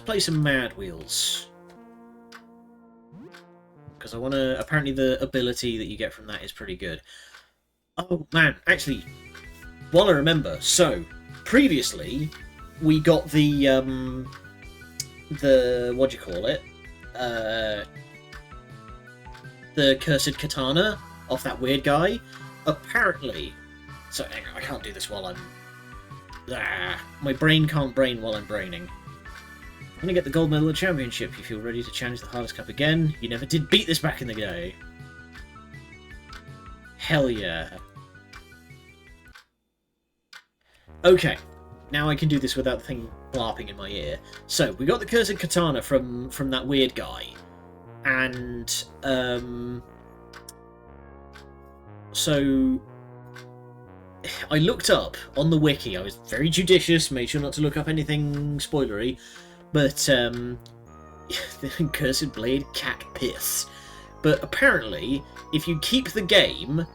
play some Mad Wheels. Because I want to... Apparently the ability that you get from that is pretty good. Oh, man. Actually, while I remember... So, previously, we got the... What do you call it? The Cursed Katana off that weird guy. Apparently... So, hang on, I can't do this while I'm... my brain can't brain while I'm braining. I'm gonna get the gold medal of the championship. You feel ready to challenge the hardest cup again? You never did beat this back in the day. Hell yeah. Okay, now I can do this without the thing blarping in my ear. So, we got the Cursed Katana from that weird guy. And, so... I looked up on the wiki. I was very judicious, made sure not to look up anything spoilery. But, the Cursed Blade Cat Pith. But apparently, if you keep the game,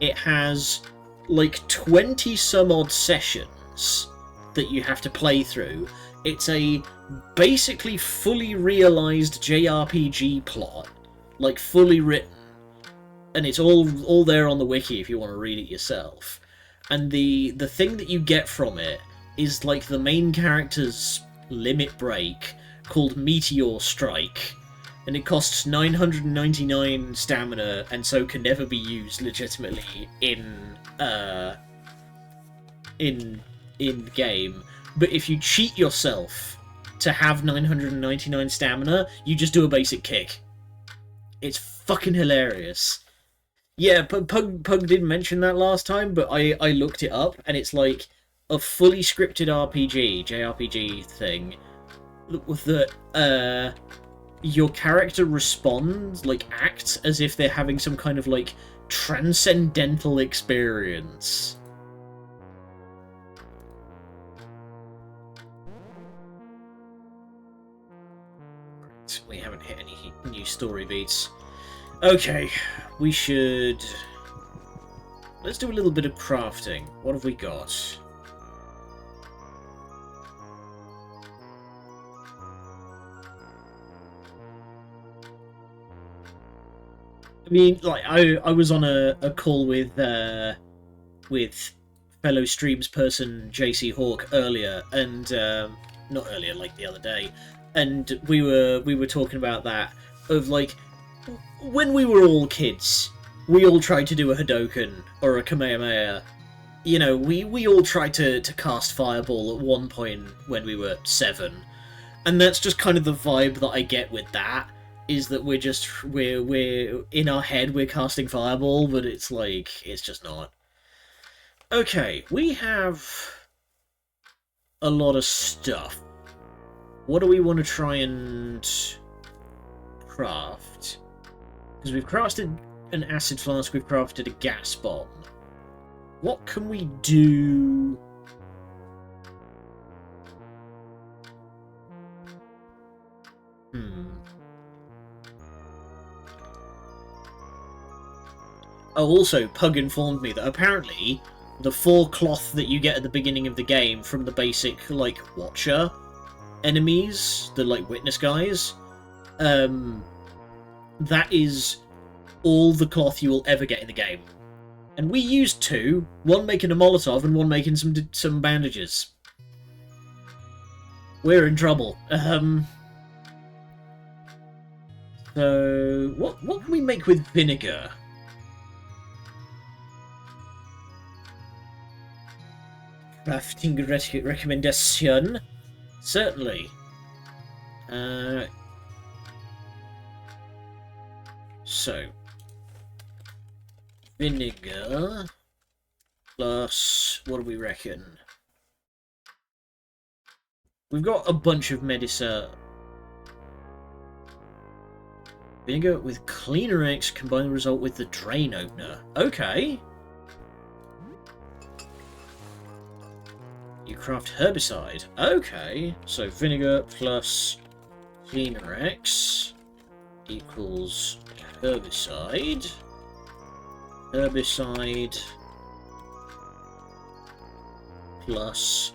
it has, like, 20-some-odd sessions that you have to play through. It's a basically fully realised JRPG plot. Like, fully written. And it's all there on the wiki if you want to read it yourself. And the thing that you get from it is, like, the main character's limit break called Meteor Strike, and it costs 999 stamina and so can never be used legitimately in game. But if you cheat yourself to have 999 stamina, you just do a basic kick. It's fucking hilarious. Yeah, Pug did mention that last time, but I looked it up, and it's like a fully scripted JRPG thing, that your character responds, like, acts as if they're having some kind of, like, transcendental experience. We haven't hit any new story beats. Okay, we should... Let's do a little bit of crafting. What have we got? I mean, like, I was on a call with fellow streams person JC Hawk earlier, and not earlier, like the other day, and we were talking about that, of like, when we were all kids, we all tried to do a Hadoken or a Kamehameha. You know, we all tried to cast Fireball at one point when we were 7, and that's just kind of the vibe that I get with that. Is that we're in our head we're casting Fireball, but it's like, it's just not. Okay, we have a lot of stuff. what do we want to try and craft? Because we've crafted an acid flask, we've crafted a gas bomb. What can we do? Oh, also, Pug informed me that apparently the 4 cloth that you get at the beginning of the game from the basic, like, Watcher enemies, the, like, Witness guys, that is all the cloth you will ever get in the game. And we used 2, one making a Molotov and one making some bandages. We're in trouble. So, what can we make with vinegar? Crafting recommendation? Certainly. So, vinegar plus, what do we reckon? We've got a bunch of medicine. Vinegar with Cleaner X, combine the result with the drain opener. Okay. You craft herbicide. Okay. So vinegar plus Cleaner X equals herbicide. Herbicide plus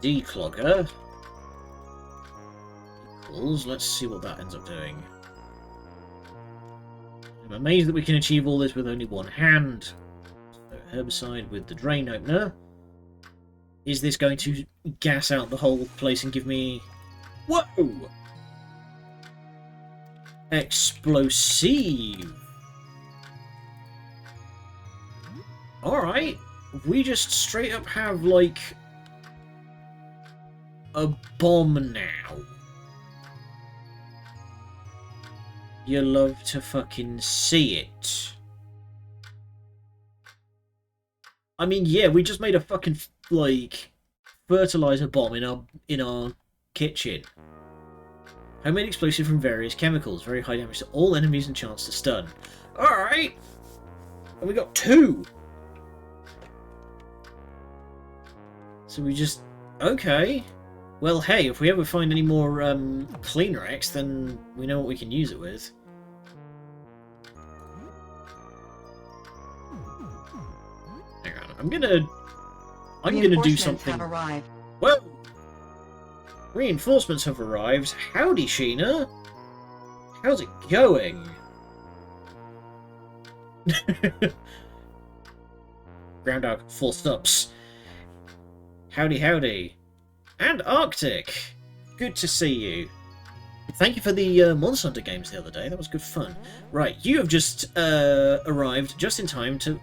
declogger equals, let's see what that ends up doing. I'm amazed that we can achieve all this with only one hand. So herbicide with the drain opener. Is this going to gas out the whole place and give me... Whoa! Explosive! Alright. We just straight up have, like, a bomb now. You love to fucking see it. I mean, yeah, we just made a fucking, like, fertilizer bomb in our kitchen. Homemade explosive from various chemicals. Very high damage to all enemies and chance to stun. Alright! And we got 2! So we just... Okay. Well, hey, if we ever find any more Cleaner X, then we know what we can use it with. Hang on, I'm gonna do something.
Have arrived.
Well, reinforcements have arrived. Howdy, Sheena. How's it going? Groundhog, full stops. Howdy, howdy. And Arctic! Good to see you. Thank you for the Monster Hunter games the other day. That was good fun. Right, you have just arrived just in time to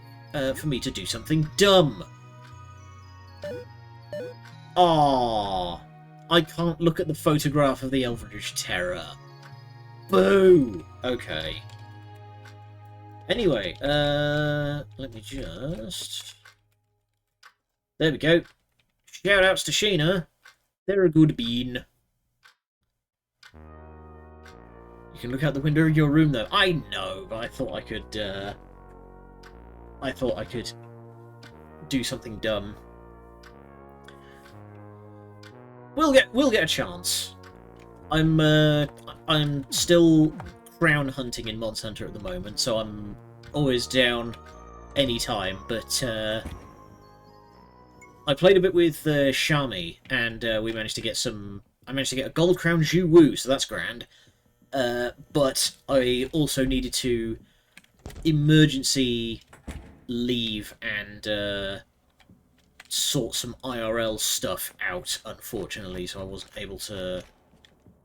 for me to do something dumb. Aww. I can't look at the photograph of the Eldritch Terror. Boo! Okay. Anyway, let me just... There we go. Shoutouts to Sheena. They're a good bean. You can look out the window of your room, though. I know, but I thought I could do something dumb. We'll get a chance. I'm still crown hunting in Monster Hunter at the moment, so I'm always down any time. But I played a bit with Shami, and we managed to get some. I managed to get a gold crown Zhu Wu, so that's grand. But I also needed to emergency leave and sort some IRL stuff out, unfortunately, so I wasn't able to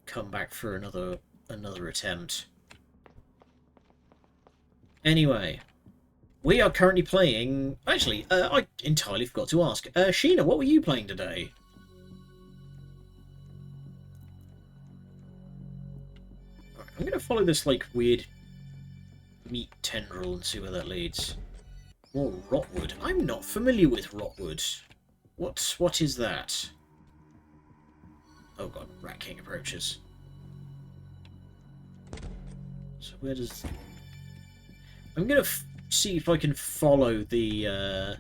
come back for another attempt. Anyway, we are currently playing... Actually, I entirely forgot to ask. Sheena, what were you playing today? I'm going to follow this, like, weird meat tendril and see where that leads. More rotwood. I'm not familiar with rotwood. What is that? Oh god, Rat King approaches. So where does... I'm gonna see if I can follow the,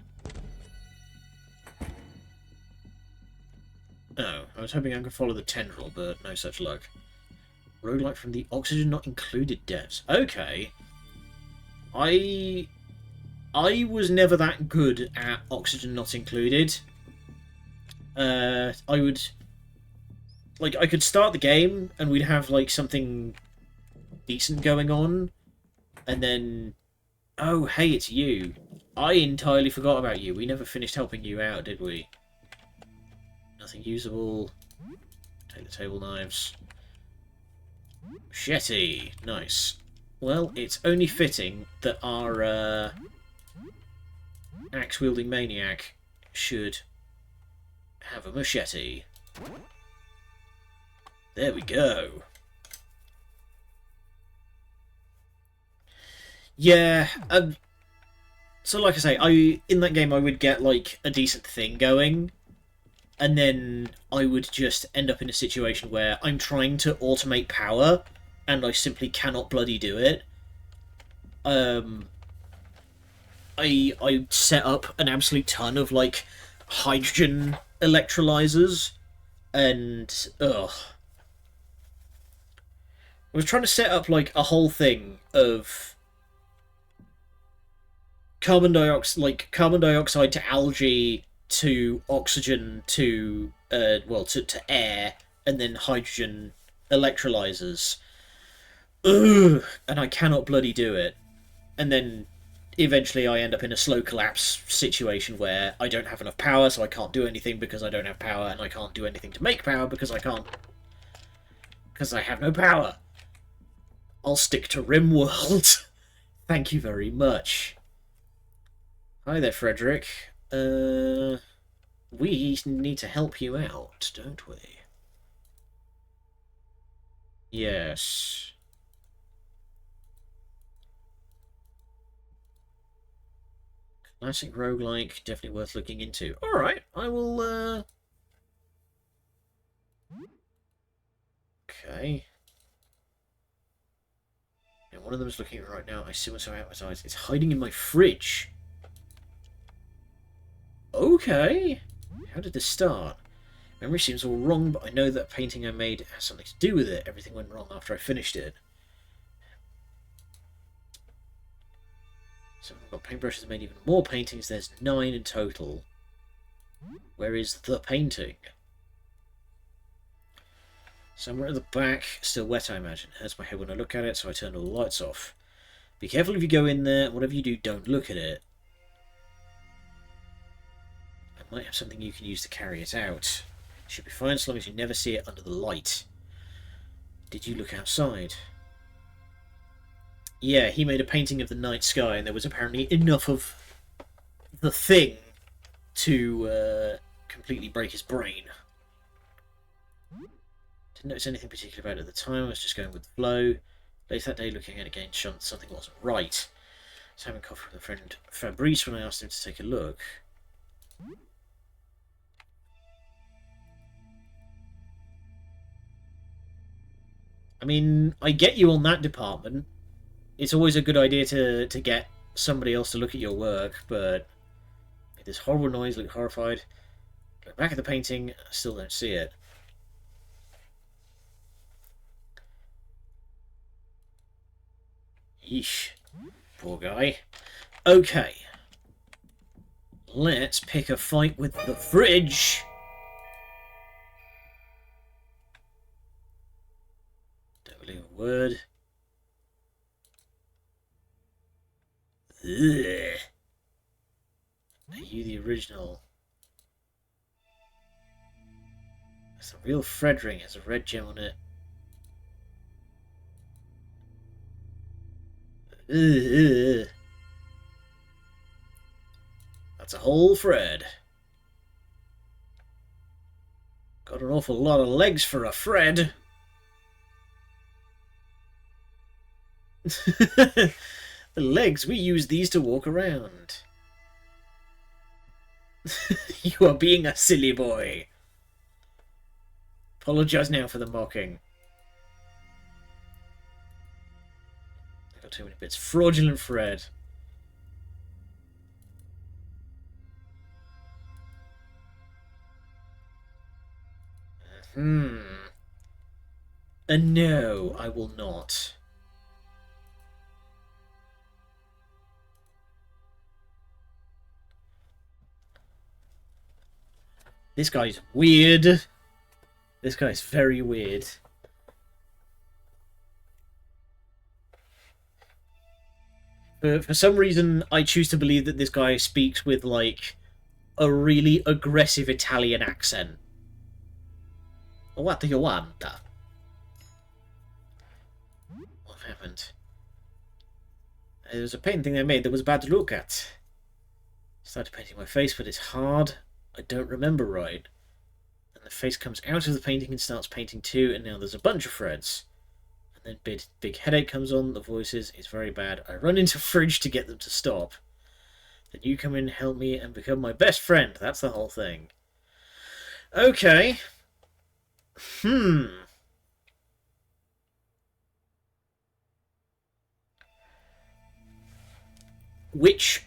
Oh, I was hoping I could follow the tendril, but no such luck. Roguelike from the Oxygen Not Included devs. Okay. I was never that good at Oxygen Not Included. I would... Like, I could start the game, and we'd have, like, something decent going on, and then... Oh, hey, it's you. I entirely forgot about you. We never finished helping you out, did we? Nothing usable. Take the table knives. Machete. Nice. Well, it's only fitting that our axe-wielding maniac should have a machete. There we go. Yeah, so like I say, in that game I would get, like, a decent thing going, and then I would just end up in a situation where I'm trying to automate power, and I simply cannot bloody do it. I set up an absolute ton of, like, hydrogen electrolyzers, and, ugh. I was trying to set up, like, a whole thing of carbon dioxide to algae to oxygen to to air, and then hydrogen electrolyzers. Ugh, and I cannot bloody do it. And then eventually I end up in a slow collapse situation where I don't have enough power, so I can't do anything because I don't have power, and I can't do anything to make power because I have no power. I'll stick to RimWorld. Thank you very much. Hi there, Frederick. We need to help you out, don't we? Yes. Classic roguelike, definitely worth looking into. Alright, I will, Okay. And one of them is looking at it right now. I see what's advertised. It's hiding in my fridge. Okay. How did this start? Memory seems all wrong, but I know that painting I made has something to do with it. Everything went wrong after I finished it. So I've got paintbrushes made even more paintings. There's 9 in total. Where is the painting? Somewhere at the back. Still wet, I imagine. It hurts my head when I look at it, so I turned all the lights off. Be careful if you go in there. Whatever you do, don't look at it. I might have something you can use to carry it out. It should be fine as long as you never see it under the light. Did you look outside? Yeah, he made a painting of the night sky, and there was apparently enough of the thing to completely break his brain. Didn't notice anything particular about it at the time. I was just going with the flow. Later that day, looking at it again, something wasn't right. I was having coffee with a friend Fabrice when I asked him to take a look. I mean, I get you on that department. It's always a good idea to get somebody else to look at your work, but this horrible noise, look horrified. Look back at the painting, I still don't see it. Yeesh. Poor guy. Okay. Let's pick a fight with the fridge. Don't believe a word. Ugh. Are you the original? It's a real Fred ring. It has a red gem on it. Ugh. That's a whole Fred. Got an awful lot of legs for a Fred. The legs, we use these to walk around. You are being a silly boy. Apologise now for the mocking. I got too many bits. Fraudulent Fred. No, I will not. This guy's weird. This guy's very weird. But for some reason, I choose to believe that this guy speaks with, like, a really aggressive Italian accent. What do you want? What happened? There was a painting they made that was bad to look at. Started painting my face, but it's hard. I don't remember right. And the face comes out of the painting and starts painting too, and now there's a bunch of Freds. And then big headache comes on, the voices, it's very bad. I run into fridge to get them to stop. Then you come in, help me, and become my best friend. That's the whole thing. Okay. Which...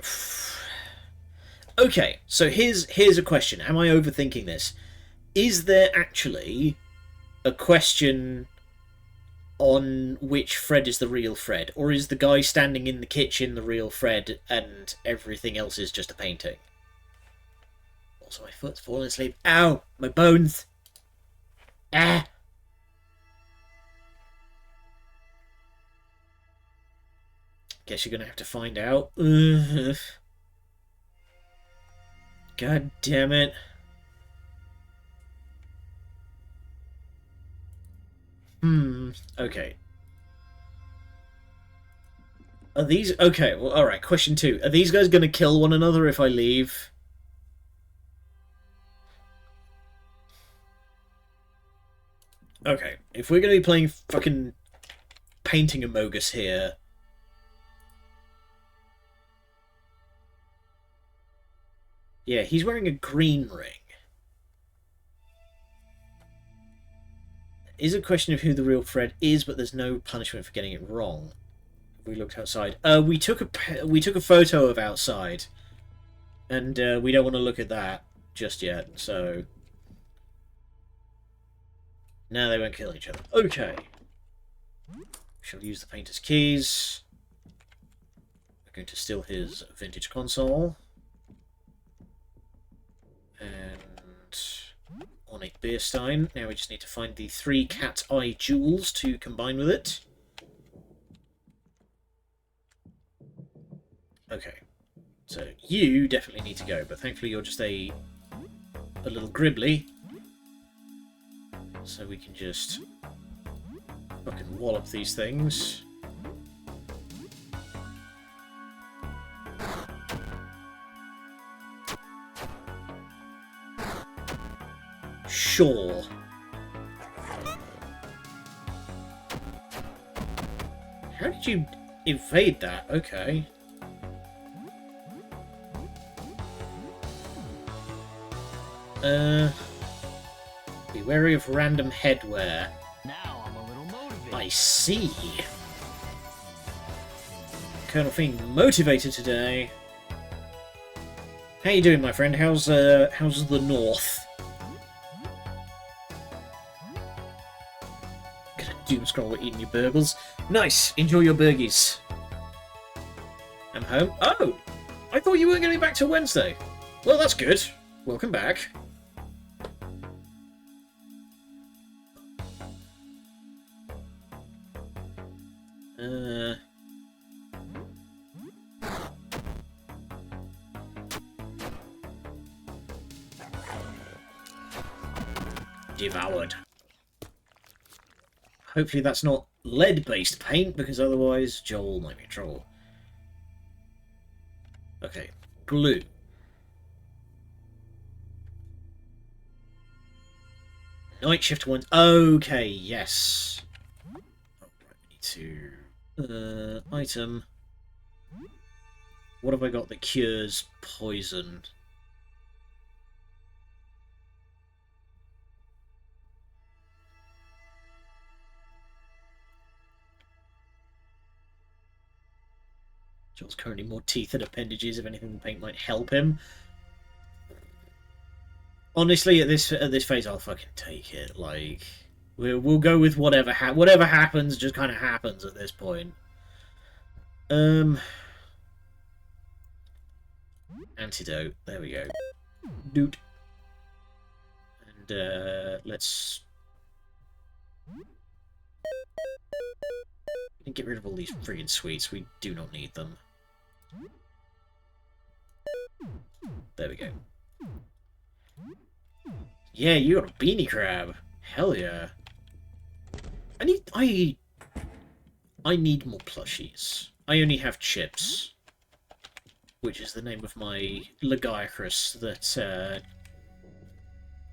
Okay, so here's a question. Am I overthinking this? Is there actually a question on which Fred is the real Fred? Or is the guy standing in the kitchen the real Fred and everything else is just a painting? Also, my foot's falling asleep. Ow! My bones! Ah! Guess you're gonna have to find out. God damn it. Okay. Are these... Okay, well, alright, question 2. Are these guys gonna kill one another if I leave? Okay, if we're gonna be playing fucking Painting Amogus here... Yeah, he's wearing a green ring. It is a question of who the real Fred is, but there's no punishment for getting it wrong. We looked outside. We took a photo of outside, and we don't want to look at that just yet. So now they won't kill each other. Okay. We shall use the painter's keys. We're going to steal his vintage console. And ornate beer stein. Now we just need to find the 3 cat eye jewels to combine with it. Okay, so you definitely need to go, but thankfully you're just a little gribbly, so we can just fucking wallop these things. Sure. How did you evade that? Okay. Be wary of random headwear.
Now I'm a little motivated.
I see. Colonel Fiend motivated today. How you doing, my friend? How's the north? Gonna doom scroll while eating your burgers. Nice. Enjoy your burgies. I'm home. Oh, I thought you weren't going to be back till Wednesday. Well, that's good. Welcome back. Devoured. Hopefully that's not lead-based paint, because otherwise Joel might be in trouble. Okay, glue. Night shift ones. Okay, yes. Oh, right, we need to... item. What have I got that cures poison? Joel's currently more teeth than appendages. If anything, the paint might help him. Honestly, at this phase, I'll fucking take it. Like, we'll go with whatever happens. Just kind of happens at this point. Antidote. There we go. Doot. And let's get rid of all these friggin' sweets. We do not need them. There we go. Yeah, you got a beanie crab. Hell yeah. I need more plushies. I only have chips, which is the name of my Lagiacrus that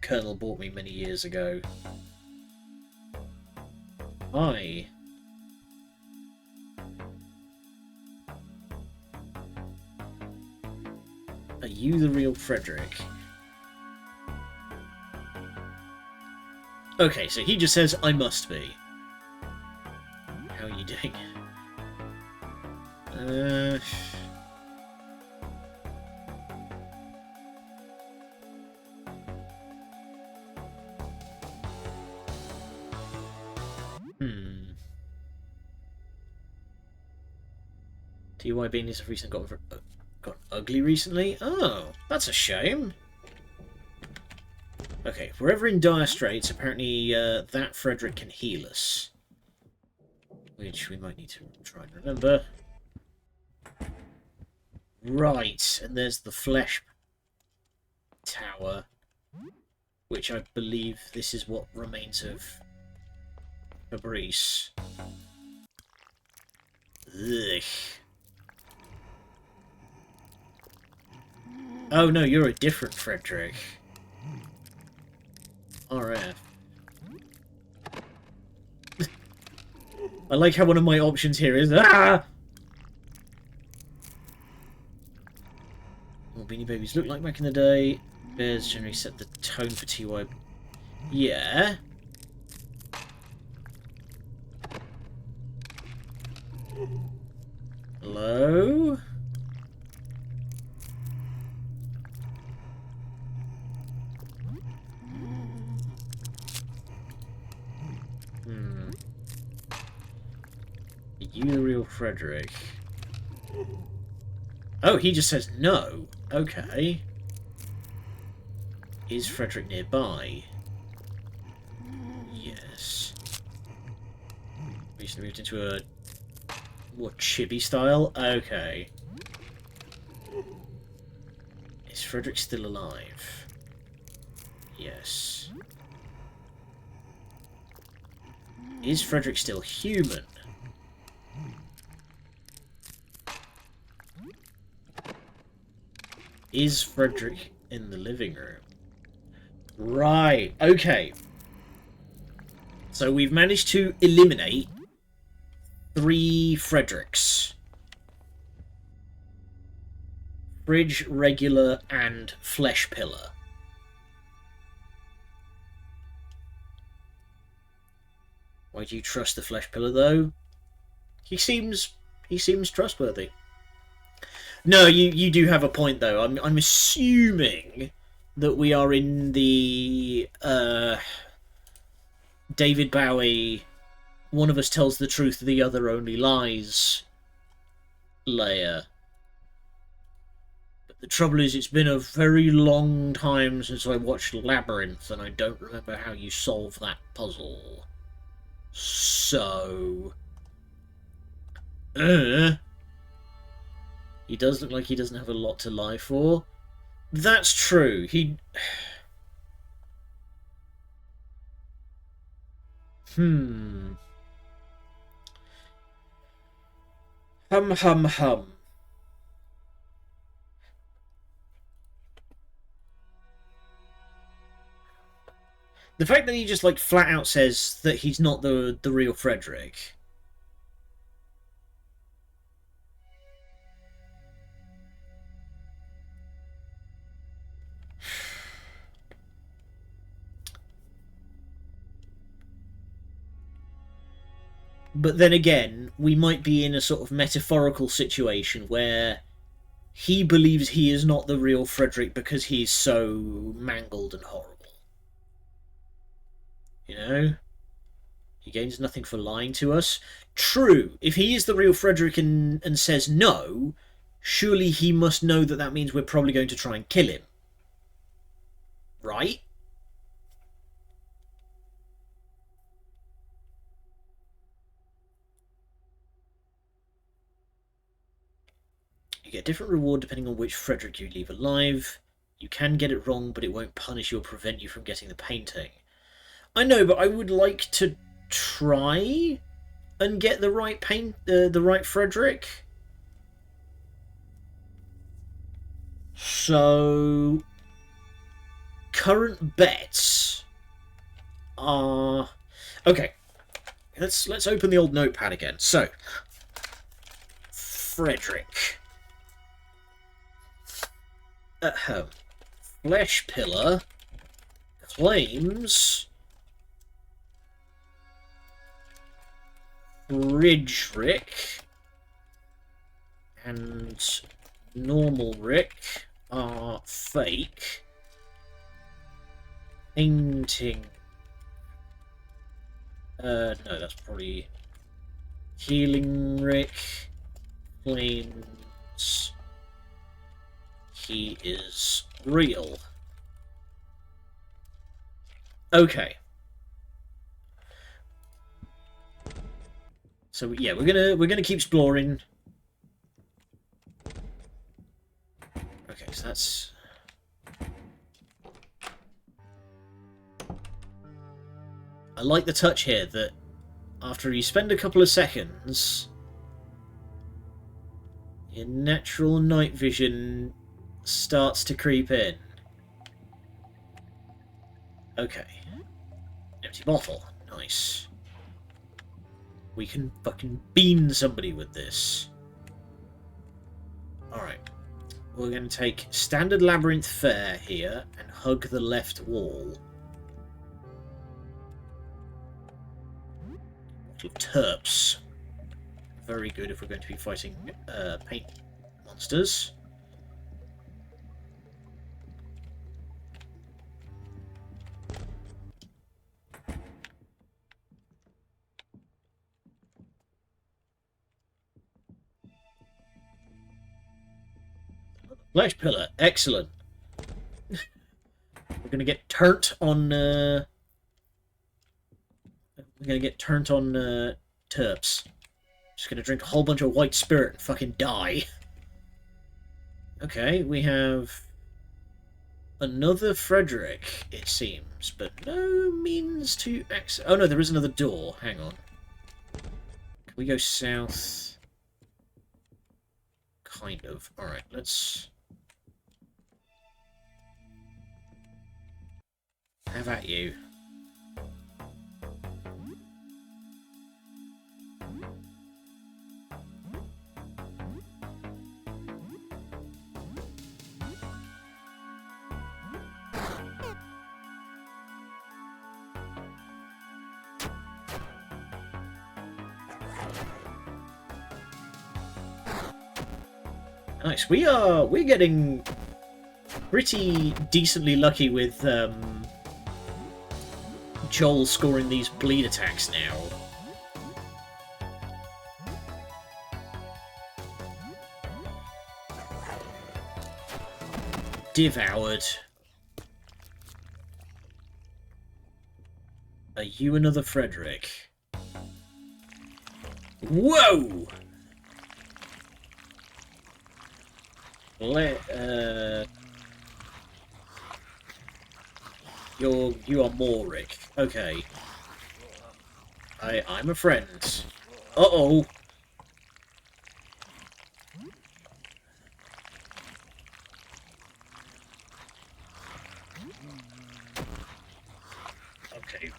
Colonel bought me many years ago. Hi. Are you the real Frederick? Okay, so he just says, I must be. How are you doing? TY Beanies have recently got ugly recently? Oh, that's a shame. Okay, if we're ever in dire straits, apparently that Frederick can heal us. Which we might need to try and remember. Right, and there's the flesh tower. Which I believe this is what remains of Fabrice. Ugh. Oh no, you're a different Frederick. RF. I like how one of my options here is what Beanie Babies look like back in the day. Bears generally set the tone for TY. Yeah. Hello? Are you the real Frederick? Oh, he just says no. Okay. Is Frederick nearby? Yes. Recently moved into a more chibi style? Okay. Is Frederick still alive? Yes. Is Frederick still human? Is Frederick in the living room? Right, okay. So we've managed to eliminate 3 Fredericks. Fridge, regular, and flesh pillar. Why do you trust the flesh pillar, though? He seems trustworthy. No, you do have a point, though. I'm assuming that we are in the David Bowie, one of us tells the truth, the other only lies layer. But the trouble is, it's been a very long time since I watched Labyrinth, and I don't remember how you solve that puzzle. So... He does look like he doesn't have a lot to lie for. That's true. He... Hum, hum. The fact that he just, like, flat out says that he's not the real Frederick... But then again, we might be in a sort of metaphorical situation where he believes he is not the real Frederick because he's so mangled and horrible. You know? He gains nothing for lying to us. True, if he is the real Frederick and says no, surely he must know that that means we're probably going to try and kill him. Right? You get a different reward depending on which Frederick you leave alive. You can get it wrong, but it won't punish you or prevent you from getting the painting. I know, but I would like to try and get the right the right Frederick. So current bets are okay. Let's open the old notepad again. So Frederick at home. Flesh Pillar claims Bridge Rick and Normal Rick are fake. Painting. No, that's probably Healing Rick claims he is real. Okay. So yeah, we're gonna keep exploring. Okay, so that's I like the touch here that after you spend a couple of seconds, your natural night vision starts to creep in. Okay. Empty bottle. Nice. We can fucking bean somebody with this. Alright. We're going to take standard labyrinth fare here and hug the left wall. Bottle of terps. Very good if we're going to be fighting paint monsters. Flesh Pillar, excellent. We're gonna get turnt on. We're gonna get turnt on terps. Just gonna drink a whole bunch of white spirit and fucking die. Okay, we have another Frederick, it seems, but no means to access. Oh no, there is another door. Hang on. Can we go south? Kind of. All right, let's. Have at you. Nice. We're getting pretty decently lucky with Joel scoring these bleed attacks now. Devoured. Are you another Frederick? Whoa! You are more Rick. Okay. I'm a friend. Uh-oh. Okay.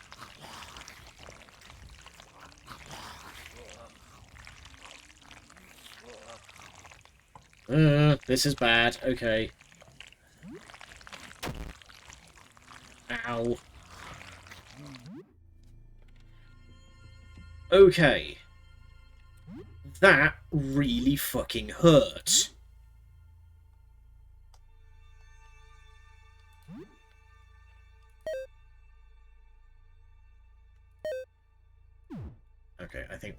This is bad. Okay. Ow. Okay. That really fucking hurt. Okay, I think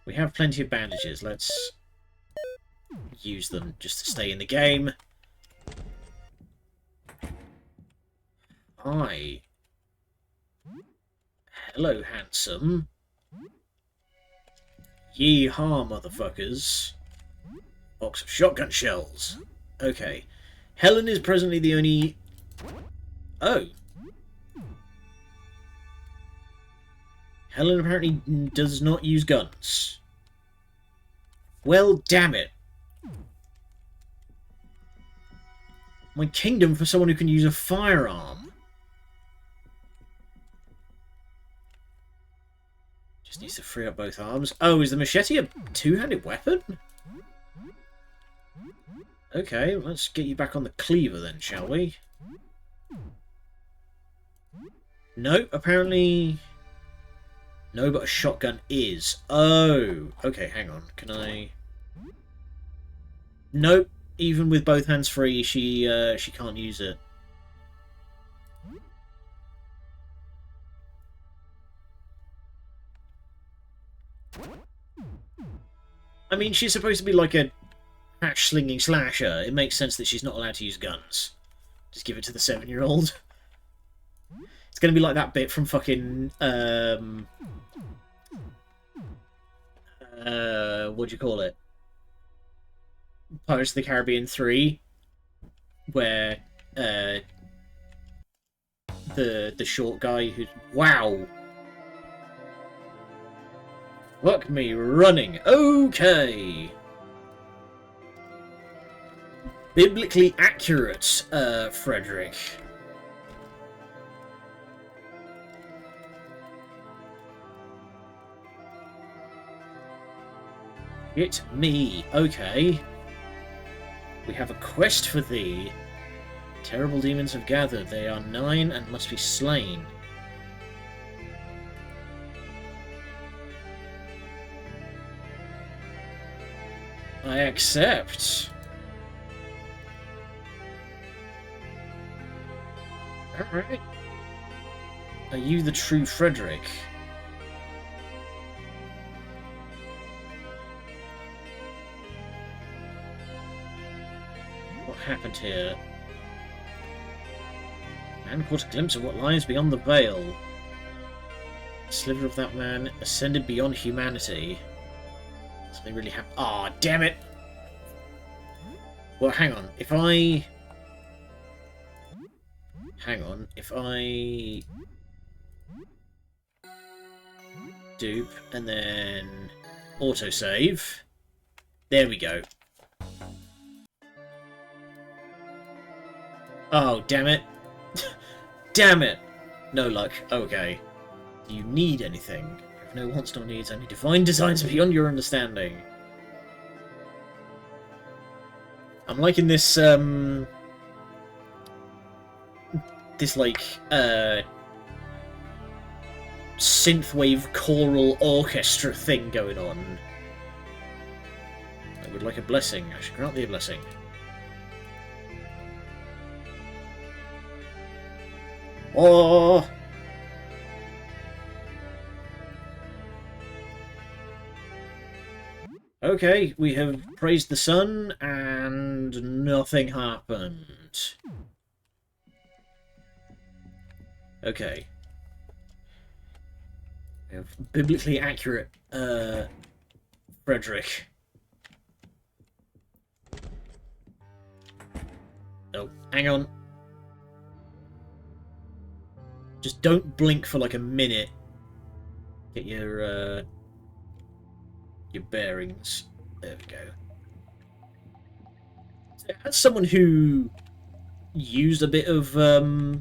we have plenty of bandages. Let's use them just to stay in the game. Hi. Hello, handsome. Yeehaw, motherfuckers. Box of shotgun shells. Okay. Helen is presently the only... Oh. Helen apparently does not use guns. Well, damn it. My kingdom for someone who can use a firearm. Just needs to free up both arms. Oh, is the machete a two-handed weapon? Okay, let's get you back on the cleaver then, shall we? No, apparently... No, but a shotgun is. Oh, okay, hang on. Can I... Nope. Even with both hands free, she can't use it. I mean, she's supposed to be like a hatch-slinging slasher. It makes sense that she's not allowed to use guns. Just give it to the 7-year-old. It's going to be like that bit from fucking... what do you call it? Pirates of the Caribbean 3, where the short guy who... Wow! Fuck me running. Okay! Biblically accurate, Frederick. It's me. Okay. We have a quest for thee. Terrible demons have gathered. They are 9 and must be slain. I accept. Alright. Are you the true Frederick? What happened here? Man caught a glimpse of what lies beyond the veil. A sliver of that man ascended beyond humanity. Something really happened. Ah, oh, damn it! Well, hang on. If I... Hang on. If I... Dupe, and then... Autosave. There we go. Oh, damn it. Damn it! No luck. Okay. Do you need anything? You have no wants nor needs, only divine designs beyond your understanding. I'm liking this, this, like, synthwave choral orchestra thing going on. I would like a blessing. I should grant thee a blessing. Oh! Okay, we have praised the sun, and nothing happened. Okay. We have biblically accurate, Frederick. Oh, hang on. Just don't blink for like a minute. Get your bearings. There we go. So as someone who used a bit of feels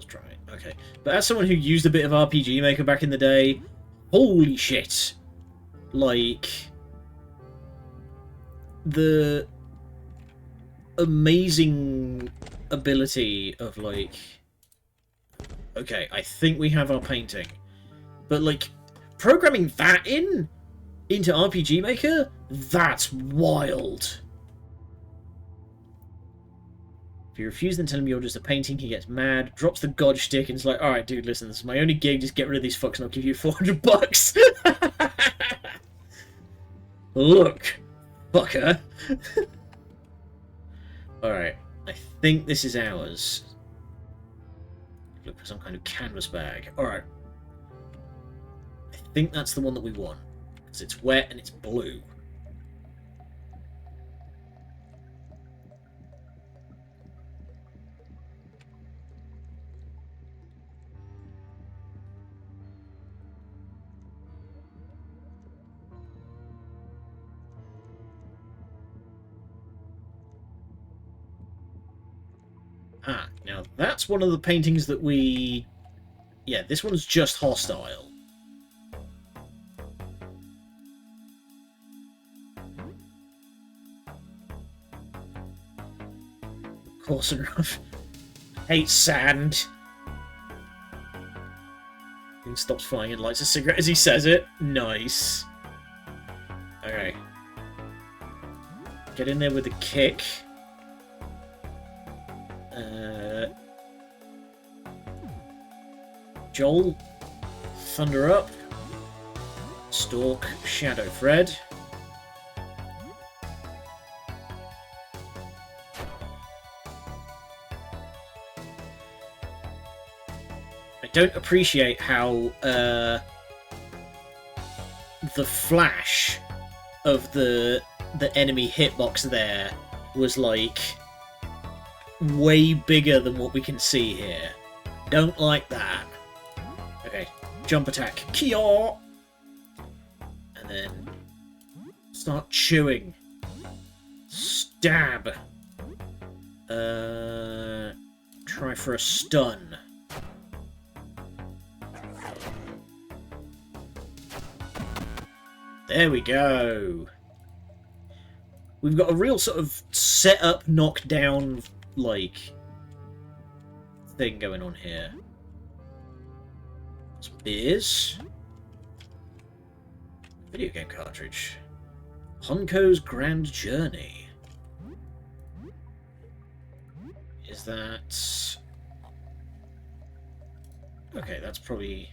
dry. Okay. But as someone who used a bit of RPG Maker back in the day, holy shit. Like the amazing ability of like Okay, I think we have our painting. But, like, programming that into RPG Maker? That's wild. If you refuse, then tell him you're just a painting, he gets mad, drops the god stick, and is like, alright, dude, listen, this is my only gig, just get rid of these fucks and I'll give you 400 bucks. Look, fucker. Alright, I think this is ours. Look for some kind of canvas bag. Alright. I think that's the one that we want. Because it's wet and it's blue. Ah, now that's one of the paintings that we... Yeah, this one's just hostile. Coarse and rough. Hate sand. He stops flying and lights a cigarette as he says it. Nice. Okay. Get in there with a kick. Joel, thunder up. Stalk, Shadow Fred. I don't appreciate how the flash of the enemy hitbox there was like way bigger than what we can see here. Don't like that. Okay, jump attack, Kia, and then start chewing. Stab. Try for a stun. There we go. We've got a real sort of set-up, knock-down, like, thing going on here. Some beers. Video game cartridge. Honko's Grand Journey. Is that... Okay, that's probably...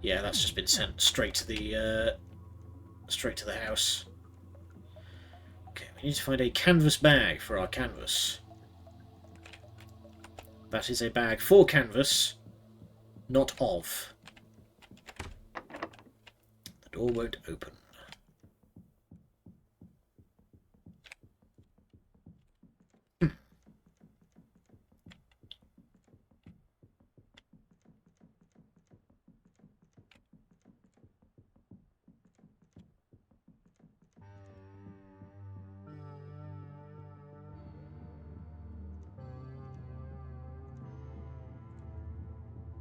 Yeah, that's just been sent straight to the house. Okay, we need to find a canvas bag for our canvas. That is a bag for canvas, not of. The door won't open.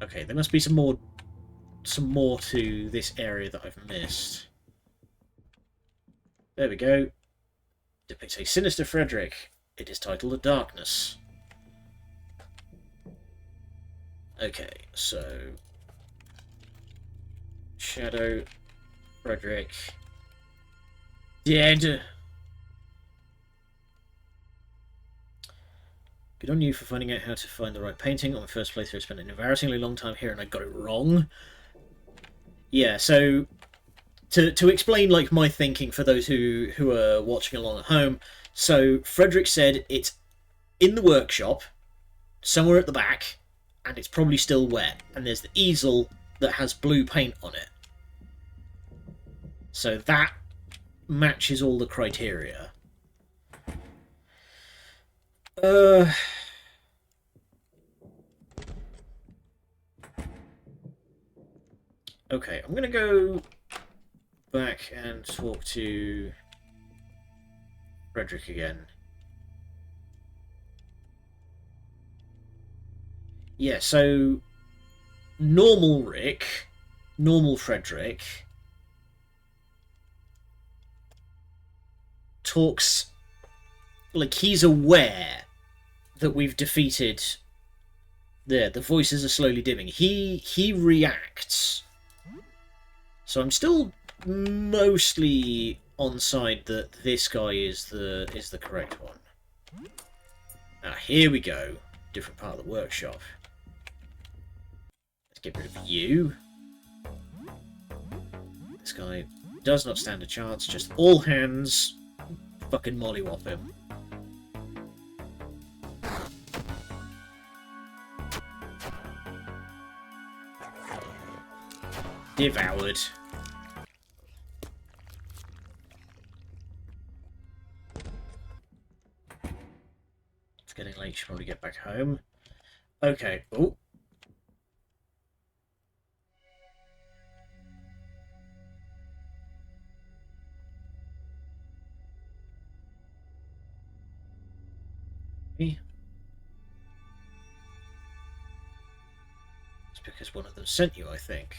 Okay, there must be some more to this area that I've missed. There we go. Depicts a sinister Frederick. It is titled Darkness. Okay, so Shadow Frederick dead. Good on you for finding out how to find the right painting. On my first playthrough, I spent an embarrassingly long time here and I got it wrong. Yeah, so to explain like my thinking for those who are watching along at home, so Frederick said it's in the workshop, somewhere at the back, and it's probably still wet, and there's the easel that has blue paint on it. So that matches all the criteria. Okay, I'm gonna go back and talk to Frederick again. Yeah, so normal Frederick talks like he's aware that we've defeated There, the voices are slowly dimming. He reacts. So I'm still mostly on side that this guy is the correct one. Now here we go. Different part of the workshop. Let's get rid of you. This guy does not stand a chance. Just all hands. Fucking mollywop him. Devoured. It's getting late. Should probably get back home. Okay. Oh. It's because one of them sent you, I think.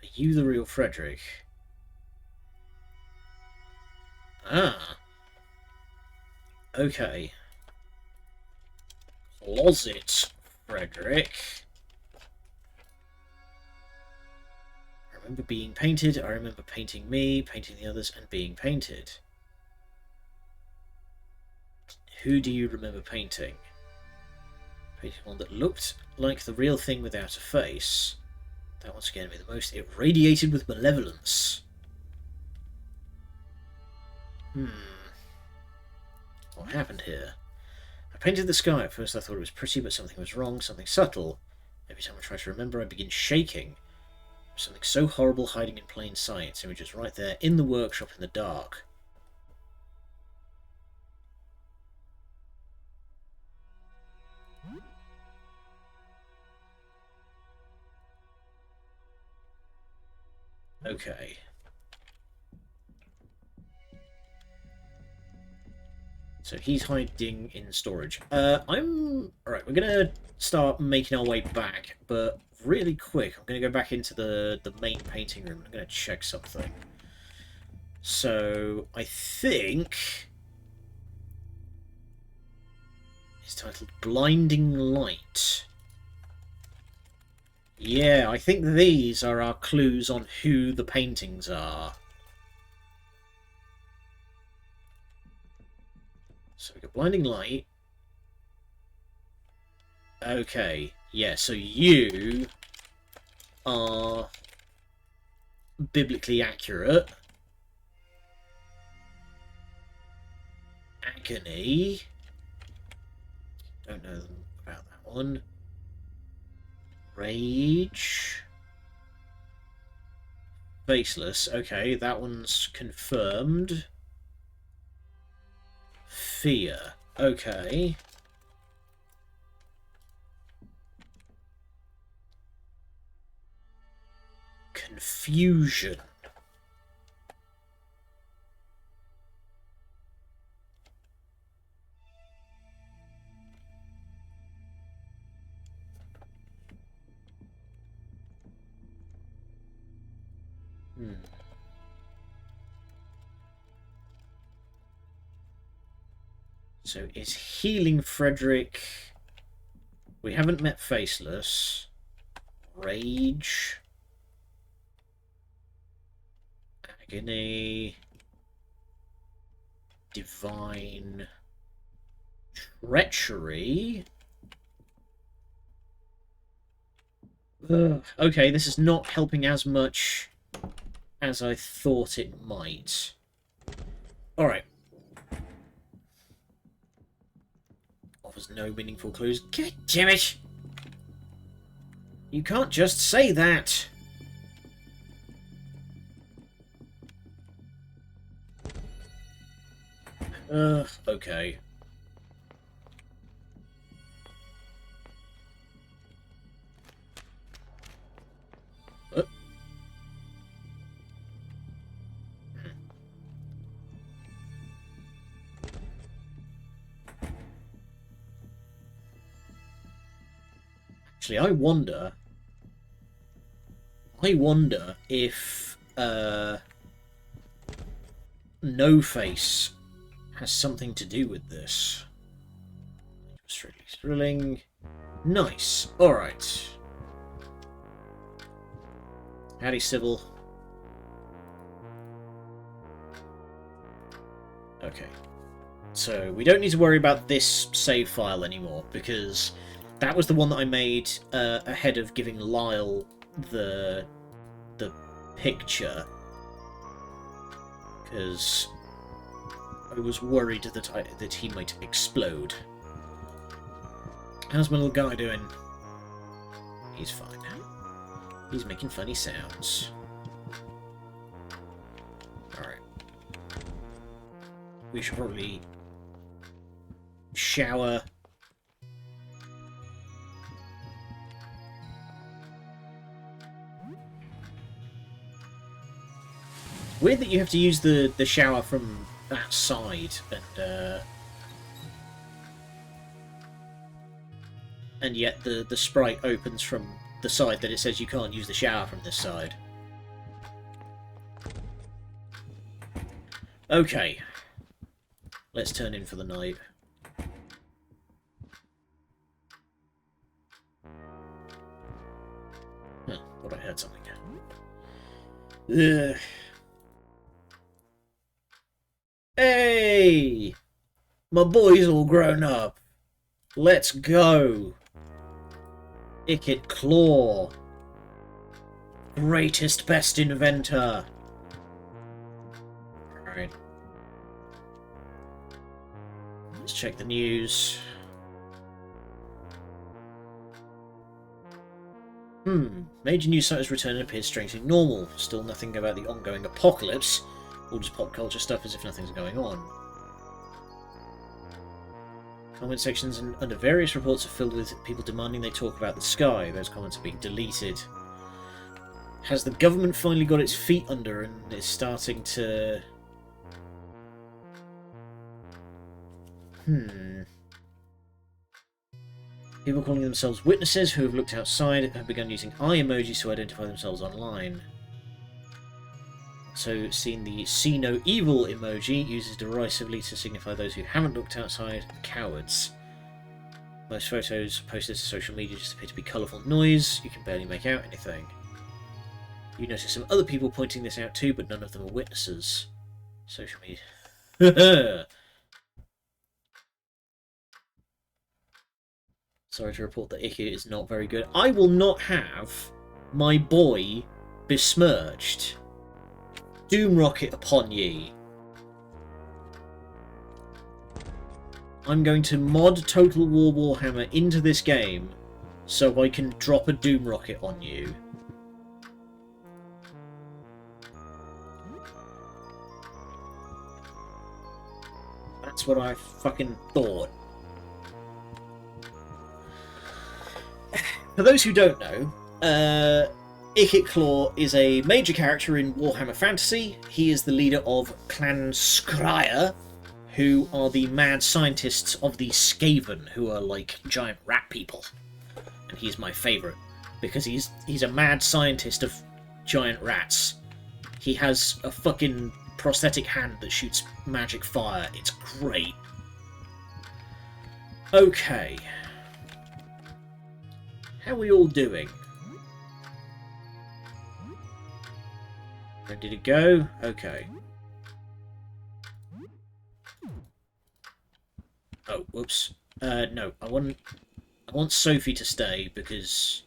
Are you the real Frederick? Ah. Okay. Closet Frederick. I remember being painted. I remember painting me, painting the others, and being painted. Who do you remember painting? Painting one that looked like the real thing without a face. That one scared me the most. It radiated with malevolence. What happened here? I painted the sky. At first I thought it was pretty, but something was wrong, something subtle. Every time I try to remember, I begin shaking. Something so horrible hiding in plain sight. Images right there, in the workshop in the dark. Okay. So he's hiding in storage. Alright, we're gonna start making our way back, but really quick, I'm gonna go back into the main painting room. I'm gonna check something. So I think it's titled Blinding Light. Yeah, I think these are our clues on who the paintings are. So we got Blinding Light. Okay, yeah, so you are biblically accurate. Agony. Don't know about that one. Rage. Faceless. Okay, that one's confirmed. Fear. Okay. Confusion. So is Healing Frederick... We haven't met Faceless. Rage. Agony. Divine. Treachery. Okay, this is not helping as much as I thought it might. Alright. Offers no meaningful clues. God damn it! You can't just say that! Okay. Actually, I wonder if No Face has something to do with this. Strictly thrilling. Nice. Alright. Howdy, Sybil. Okay. So, we don't need to worry about this save file anymore, because that was the one that I made ahead of giving Lyle the picture. Because I was worried that he might explode. How's my little guy doing? He's fine. He's making funny sounds. Alright. We should probably shower. Weird that you have to use the shower from that side, and yet the sprite opens from the side that it says you can't use the shower from this side. Okay. Let's turn in for the night. Huh, thought I heard something. Ugh. Hey! My boy's all grown up. Let's go. Ickit Claw. Greatest, best inventor. Alright. Let's check the news. Major news site has returned and appears strangely normal. Still nothing about the ongoing apocalypse. All just pop culture stuff as if nothing's going on. Comment sections under various reports are filled with people demanding they talk about the sky. Those comments are being deleted. Has the government finally got its feet under and is starting to... People calling themselves witnesses who have looked outside have begun using eye emojis to identify themselves online. So, seen the see no evil emoji uses derisively to signify those who haven't looked outside are cowards. Most photos posted to social media just appear to be colourful noise. You can barely make out anything. You notice some other people pointing this out too, but none of them are witnesses. Social media. Sorry to report that Icky is not very good. I will not have my boy besmirched. Doom rocket upon ye. I'm going to mod Total War Warhammer into this game so I can drop a Doom rocket on you. That's what I fucking thought. For those who don't know, Ickit Claw is a major character in Warhammer Fantasy. He is the leader of Clan Skryre, who are the mad scientists of the Skaven, who are like giant rat people. And he's my favourite, because he's a mad scientist of giant rats. He has a fucking prosthetic hand that shoots magic fire. It's great. Okay. How are we all doing? Ready to go? Okay. Oh, whoops. No, I want Sophie to stay because...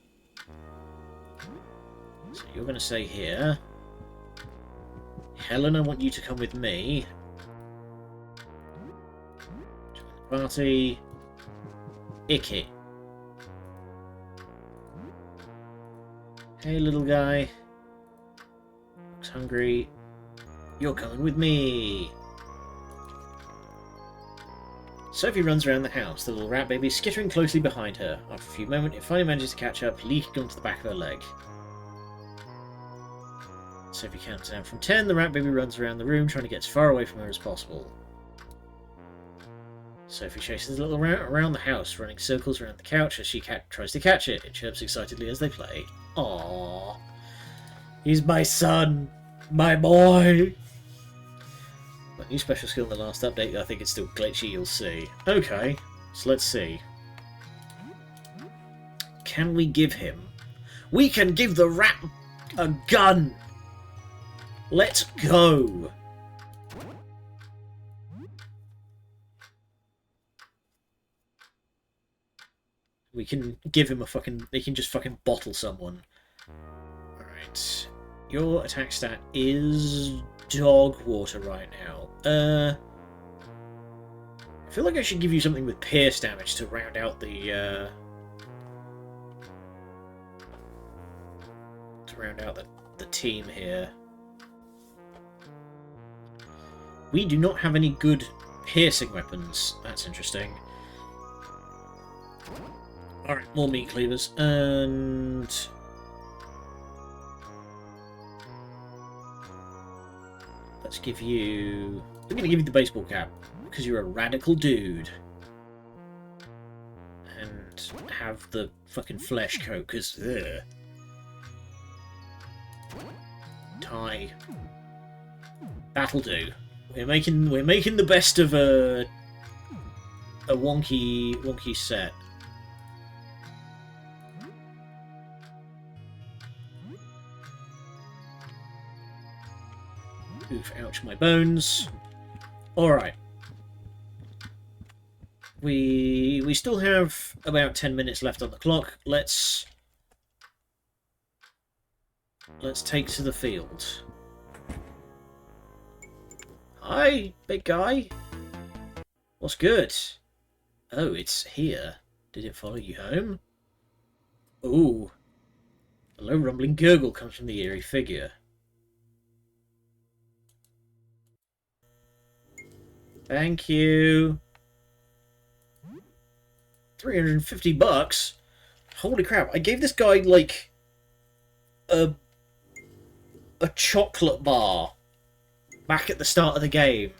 So you're going to stay here. Helen, I want you to come with me. Join the party. Icky. Hey, little guy. Looks hungry. You're coming with me. Sophie runs around the house, the little rat baby skittering closely behind her. After a few moments, it finally manages to catch up, leaking onto the back of her leg. Sophie counts down from 10. The rat baby runs around the room, trying to get as far away from her as possible. Sophie chases the little rat around the house, running circles around the couch as she tries to catch it. It chirps excitedly as they play. Aww. He's my son. My boy. My new special skill in the last update, I think it's still glitchy, you'll see. Okay, so let's see. can we give him? We can give the rat a gun! Let's go! We can give him a fucking... They can just fucking bottle someone. Alright. Your attack stat is dog water right now. I feel like I should give you something with pierce damage to round out the, the team here. We do not have any good piercing weapons. That's interesting. Alright, more meat cleavers. And... let's give you... I'm going to give you the baseball cap, because you're a radical dude. And have the fucking flesh coat, because... tie. That'll do. We're making the best of a wonky set. Oof, ouch, my bones. Alright. We still have about 10 minutes left on the clock. Let's take to the field. Hi, big guy. What's good? Oh, it's here. Did it follow you home? Ooh. A low rumbling gurgle comes from the eerie figure. Thank you. 350 bucks? Holy crap, I gave this guy, like, a chocolate bar back at the start of the game.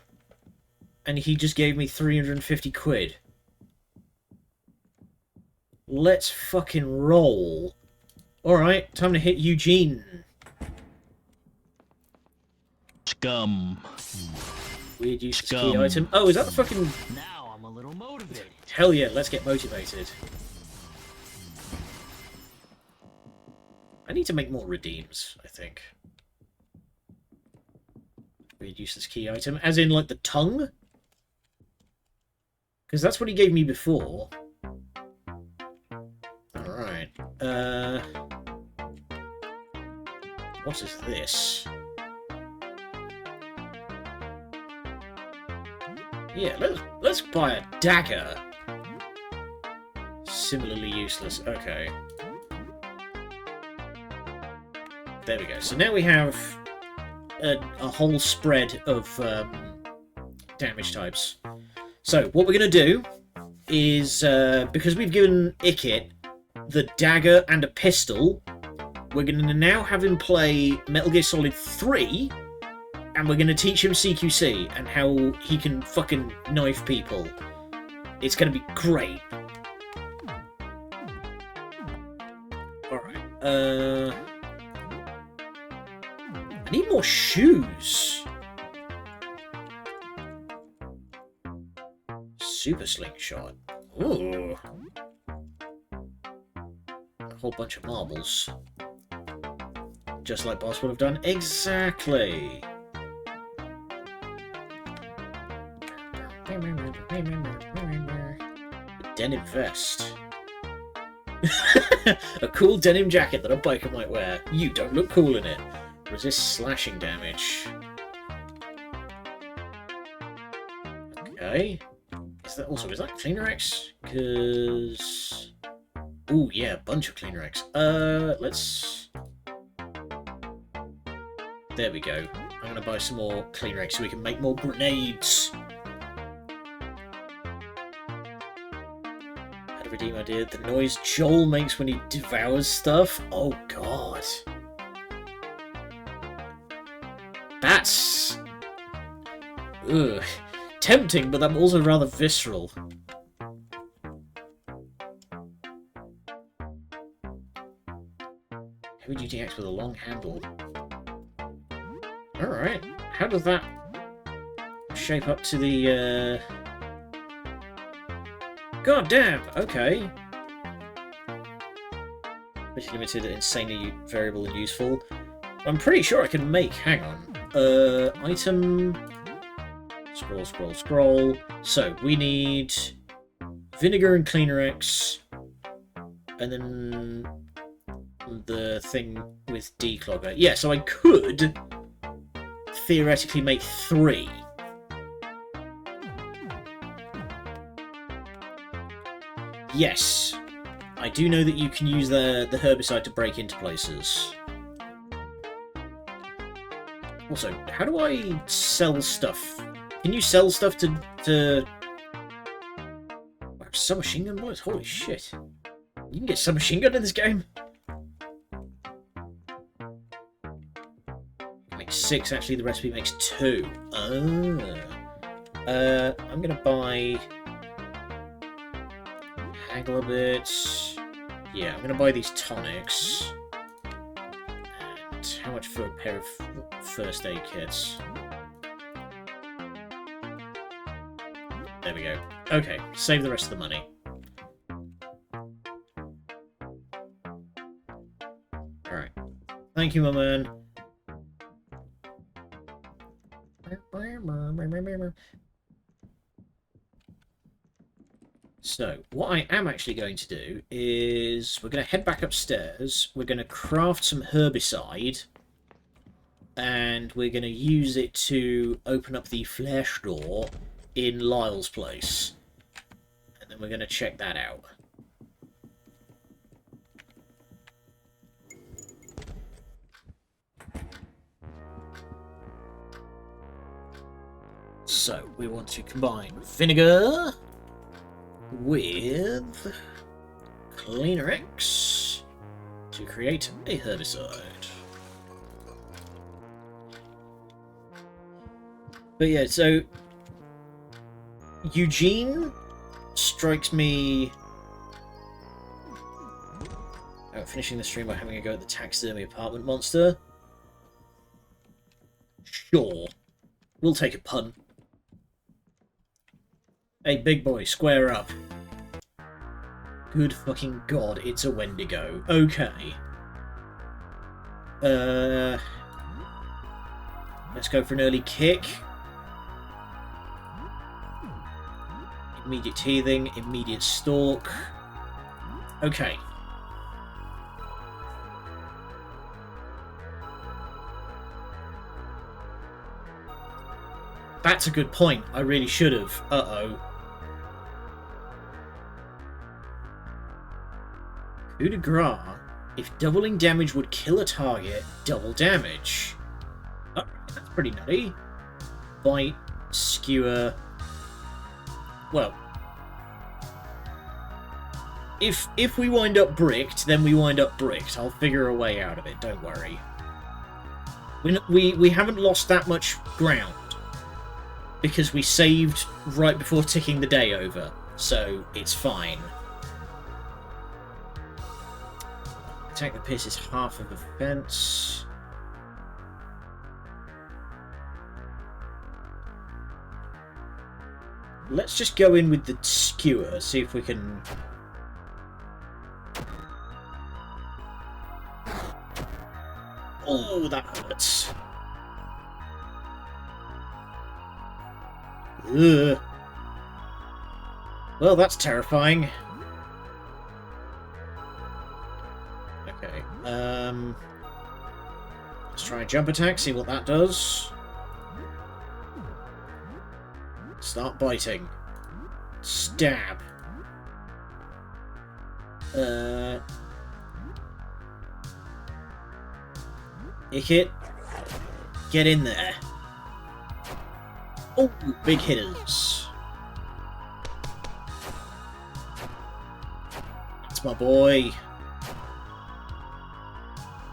And he just gave me 350 quid. Let's fucking roll. Alright, time to hit Eugene.
Scum.
Weird use of key item. Oh, is that the fucking...
Now I'm a little motivated.
Hell yeah, let's get motivated. I need to make more redeems, I think. Weird useless key item. As in, like, the tongue? Because that's what he gave me before. Alright. What is this? Yeah, let's buy a dagger. Similarly useless. Okay. There we go. So now we have a whole spread of damage types. So what we're going to do is, because we've given Ikit the dagger and a pistol, we're going to now have him play Metal Gear Solid 3, and we're going to teach him CQC and how he can fucking knife people. It's going to be great. Alright, I need more shoes. Super slingshot. Ooh. A whole bunch of marbles. Just like Boss would have done. Exactly. Denim vest. A cool denim jacket that a biker might wear. You don't look cool in it. Resist slashing damage. Okay. Is that Cleaner X? Because... ooh, yeah, a bunch of Cleaner X. Let's... there we go. I'm going to buy some more Cleaner X so we can make more grenades. Had a redeem idea. The noise Joel makes when he devours stuff. Oh, God. That's... ugh. Tempting, but I'm also rather visceral. Heavy duty axe with a long handle. Alright. How does that shape up to the, God damn, okay. ridiculously limited, insanely variable and useful. I'm pretty sure I can make... Hang on. Item... Scroll, scroll, scroll. So, we need... Vinegar and Cleaner X. And then... the thing with declogger. Yeah, so I could... theoretically make 3. Yes. I do know that you can use the herbicide to break into places. Also, how do I sell stuff? Can you sell stuff to... Wow, submachine gun bullets? Holy shit. You can get submachine gun in this game? Makes 6, actually the recipe makes 2. I'm gonna buy... Haggle a bit. Yeah, I'm gonna buy these tonics. And how much for a pair of first aid kits? There we go. Okay, save the rest of the money. Alright. Thank you, my man. So, what I am actually going to do is we're going to head back upstairs, we're going to craft some herbicide, and we're going to use it to open up the flesh door in Lyle's place. And then we're going to check that out. So, we want to combine vinegar with Cleaner X to create a herbicide. But yeah, so Eugene strikes me finishing the stream by having a go at the taxidermy apartment monster. Sure, we'll take a punt. Hey, big boy, square up. Good fucking god, it's a Wendigo. Okay. Let's go for an early kick. Immediate teething, immediate stalk. Okay. That's a good point. I really should have. Uh-oh. Coup de grace. If doubling damage would kill a target, double damage. Oh, that's pretty nutty. Bite, skewer. Well, if we wind up bricked, then we wind up bricked. I'll figure a way out of it. Don't worry. We haven't lost that much ground because we saved right before ticking the day over, so it's fine. Attack the piss is half of the fence. Let's just go in with the skewer, see if we can... Oh, that hurts. Ugh. Well, that's terrifying. Okay, let's try a jump attack, see what that does. Start biting. Stab. Ick it. Get in there. Oh, big hitters. That's my boy.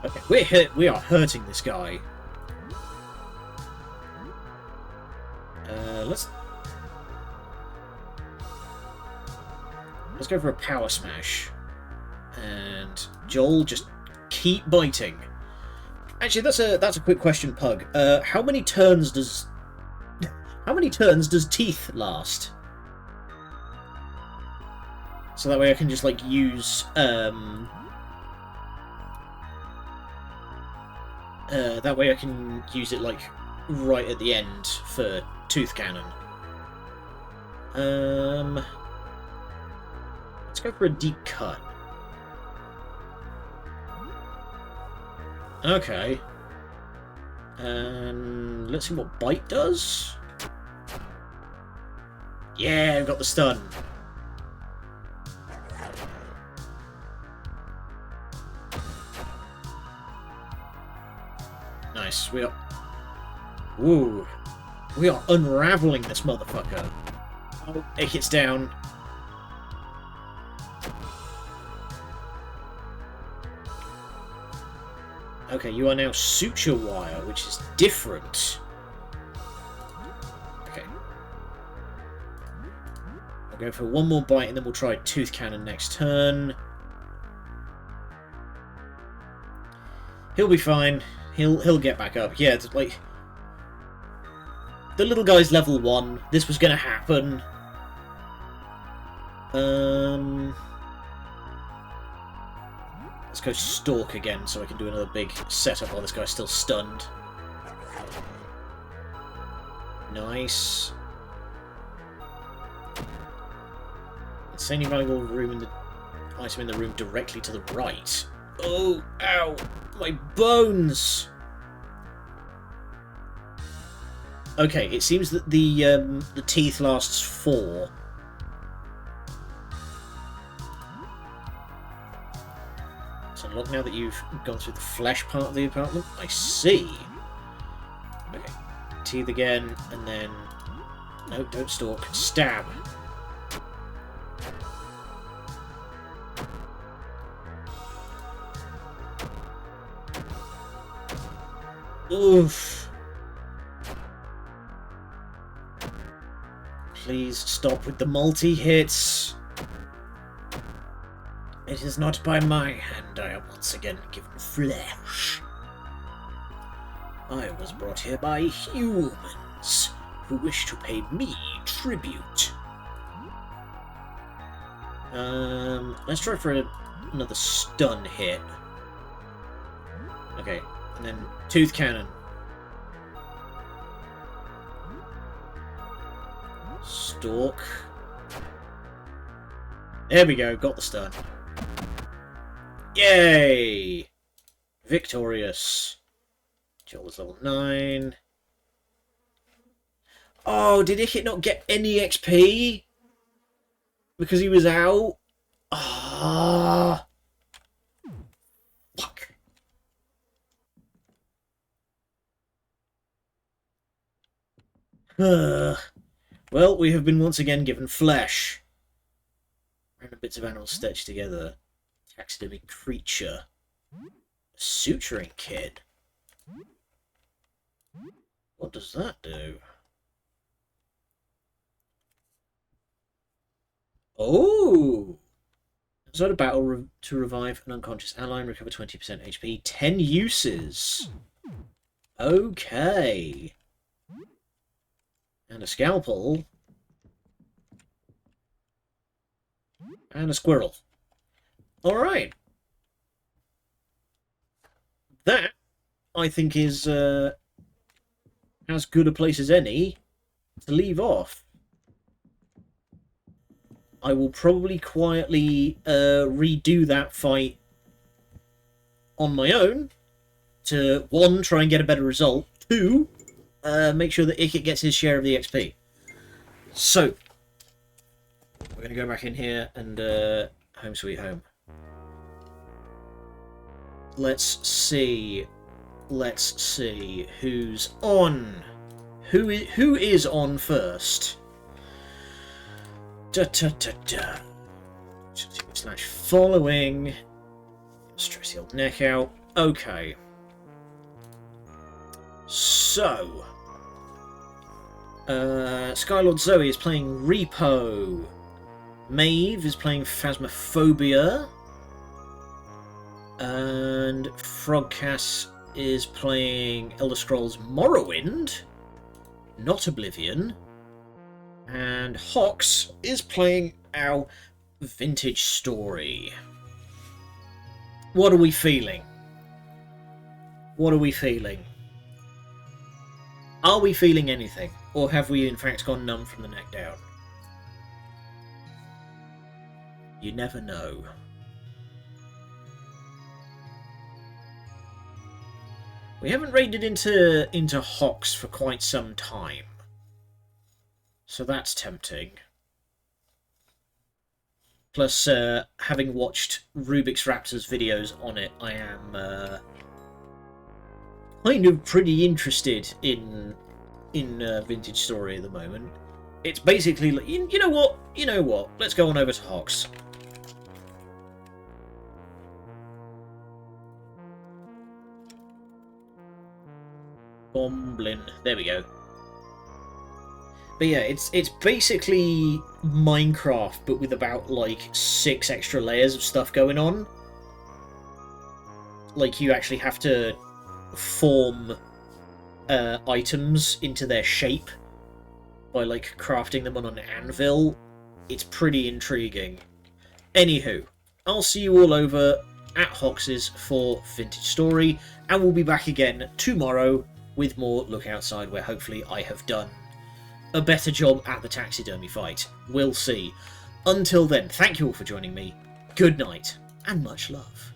Okay, we are hurting this guy. Let's go for a power smash. And Joel, just keep biting. Actually, that's a quick question, Pug. How many turns does teeth last? So that way I can just like use That way I can use it, like, right at the end for Tooth Cannon. Let's go for a deep cut. Okay. Let's see what Bite does. Yeah, I've got the stun. Nice. We are... Ooh. We are unraveling this motherfucker. Oh, it hits down. Okay, you are now Suture Wire, which is different. Okay. I'll go for one more bite and then we'll try Tooth Cannon next turn. He'll be fine. He'll get back up. Yeah, it's like... The little guy's level 1. This was gonna happen. Let's go Stalk again so I can do another big setup while this guy's still stunned. Nice. Insanely valuable room in the item in the room directly to the right. Oh, ow! My bones! Okay, it seems that the teeth lasts 4. It's unlocked now that you've gone through the flesh part of the apartment. I see. Okay, teeth again, and then... No, don't stalk. Stab. Oof. Please stop with the multi-hits. It is not by my hand I am once again given flesh. I was brought here by humans who wish to pay me tribute. Let's try for another stun hit. Okay, and then Tooth Cannon. Stalk. There we go, got the stun. Yay! Victorious. Joel was level 9. Oh, did Ickit not get any XP? Because he was out? Ah. Fuck. Well, we have been once again given flesh. Random bits of animals stitched together. Taxidermy creature. Suturing kid. What does that do? Oh! Start a battle to revive an unconscious ally and recover 20% HP. 10 uses. Okay. And a scalpel. And a squirrel. Alright. That, I think, is as good a place as any to leave off. I will probably quietly redo that fight on my own to, 1, try and get a better result, 2, make sure that Ickit gets his share of the XP. So, we're going to go back in here and home sweet home. Let's see who's on. Who is on first? Slash following. Stretch the old neck out. Okay. So, Skylord Zoe is playing Repo. Maeve is playing Phasmophobia. And Frogcass is playing Elder Scrolls Morrowind, not Oblivion. And Hox is playing our Vintage Story. What are we feeling? What are we feeling? Are we feeling anything? Or have we in fact gone numb from the neck down? You never know. We haven't raided into Hox for quite some time. So that's tempting. Plus, having watched Rubik's Raptor's videos on it, I am kind of pretty interested in Vintage Story at the moment. It's basically like, you know what? You know what? Let's go on over to Hox. Bomblin. There we go. But yeah, it's basically Minecraft, but with about, like, 6 extra layers of stuff going on. Like, you actually have to form items into their shape by, like, crafting them on an anvil. It's pretty intriguing. Anywho, I'll see you all over at Hox's for Vintage Story, and we'll be back again tomorrow with more Look Outside, where hopefully I have done a better job at the taxidermy fight. We'll see. Until then, thank you all for joining me. Good night, and much love.